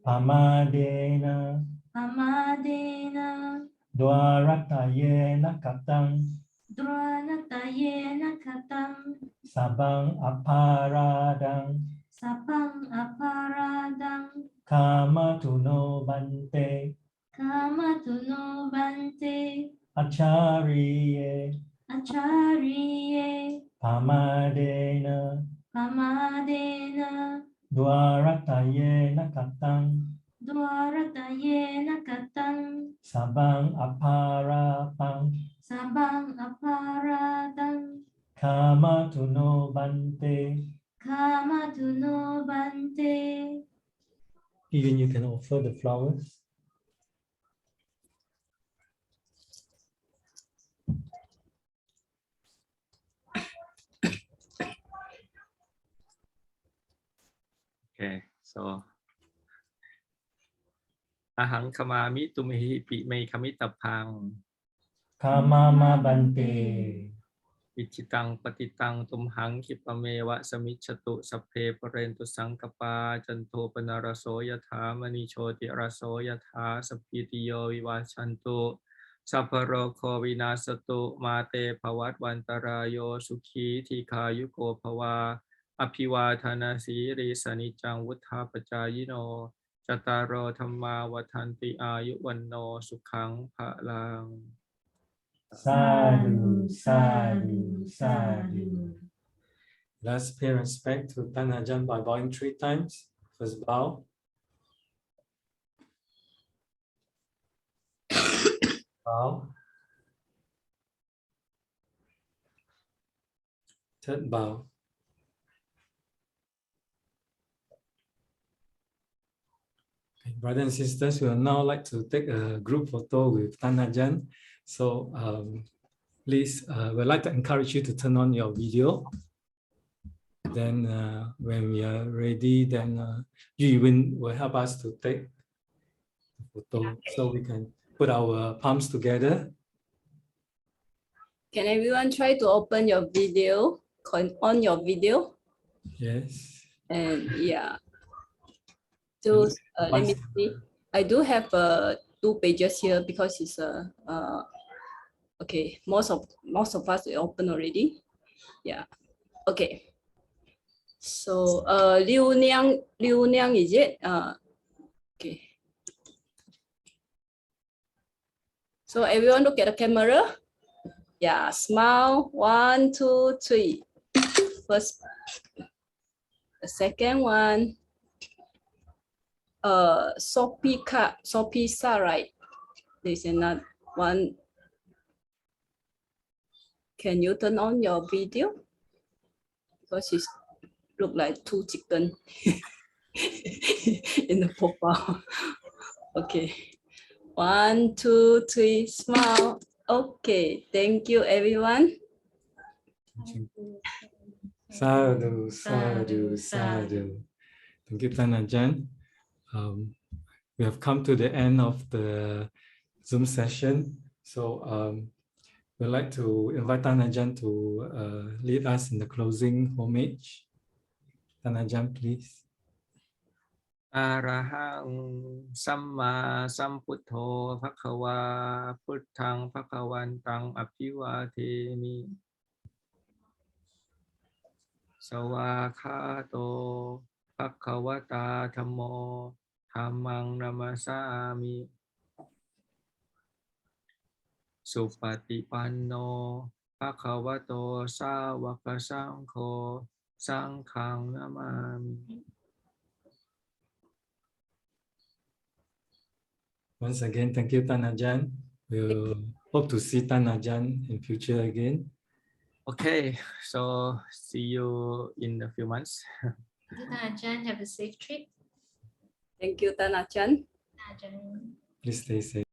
Pamadena, Pamadena, Dwaratayena Katang, Dwanatayena Katang, Sabang Aparadang, Sabang Aparadang, Kama Tuno Bante, Kama Tuno Bante, Acharya, Acharya, Pamadena, Pamadena, Dwaratayena Katang, Dwaratayena Katang, Sabang Aparapang, Sabang Aparadang, Kama Tuno Bante. Kama Tuno Bante. Even you can offer the flowers. Okay, so ahang kamami tumihi pi me kami tapang Kamama Bante. ichitang patitang tumhang kipameva samichatu sapphe parentu sangkapa janto panaraso yatha manichoti raso yatha sapitiyo vivachantu sapparo ko vinasatu mate bhavat vantarayo sukhi thikayuko bhava Apivathana siri sanicang vuttha pacayino Chataro dhamma vatanti ayu vanno sukhang phalang. Sadhu, sadhu, sadhu. Let's pay respect to Tan Ajahn by bowing 3 times. First bow. Bow. Third bow. Brothers and sisters, we would now like to take a group photo with Tan Ajahn. So please, we'd like to encourage you to turn on your video. Then when we are ready, then you will help us to take the photo so we can put our palms together. Can everyone try to open your video, on your video? Yes. And yeah. So let me see. I do have 2 pages here because it's okay. Most of us will open already. Yeah. Okay. So Liu Niang is it? Okay. So everyone look at the camera. Yeah, smile. 1, 2, 3. First, the second one. Sophie Sa, right? There's another one. Can you turn on your video? Because it look like 2 chicken in the profile. Okay. 1, 2, 3, smile. Okay. Thank you, everyone. Sadhu, sadhu, sadhu. Thank you, Tan Ajahn. We have come to the end of the Zoom session. So we'd like to invite Tan Ajahn to lead us in the closing homage. Tan Ajahn, please. Arahang Samma Sambuddho Bhagava Buddhang Bhagavantang Abhivademi Sawakhato Bhagavata Dhammo Dhammang Namasami Supatipanno Bhagavato Sāvaka Saṅkho Saṅghang Namami. Once again, thank you, Tan Ajahn. We'll hope to see Tan Ajahn in future again. Okay, so see you in a few months. Thank you, Tan Ajahn. Have a safe trip. Thank you, Tan Ajahn. Ajahn. Please stay safe.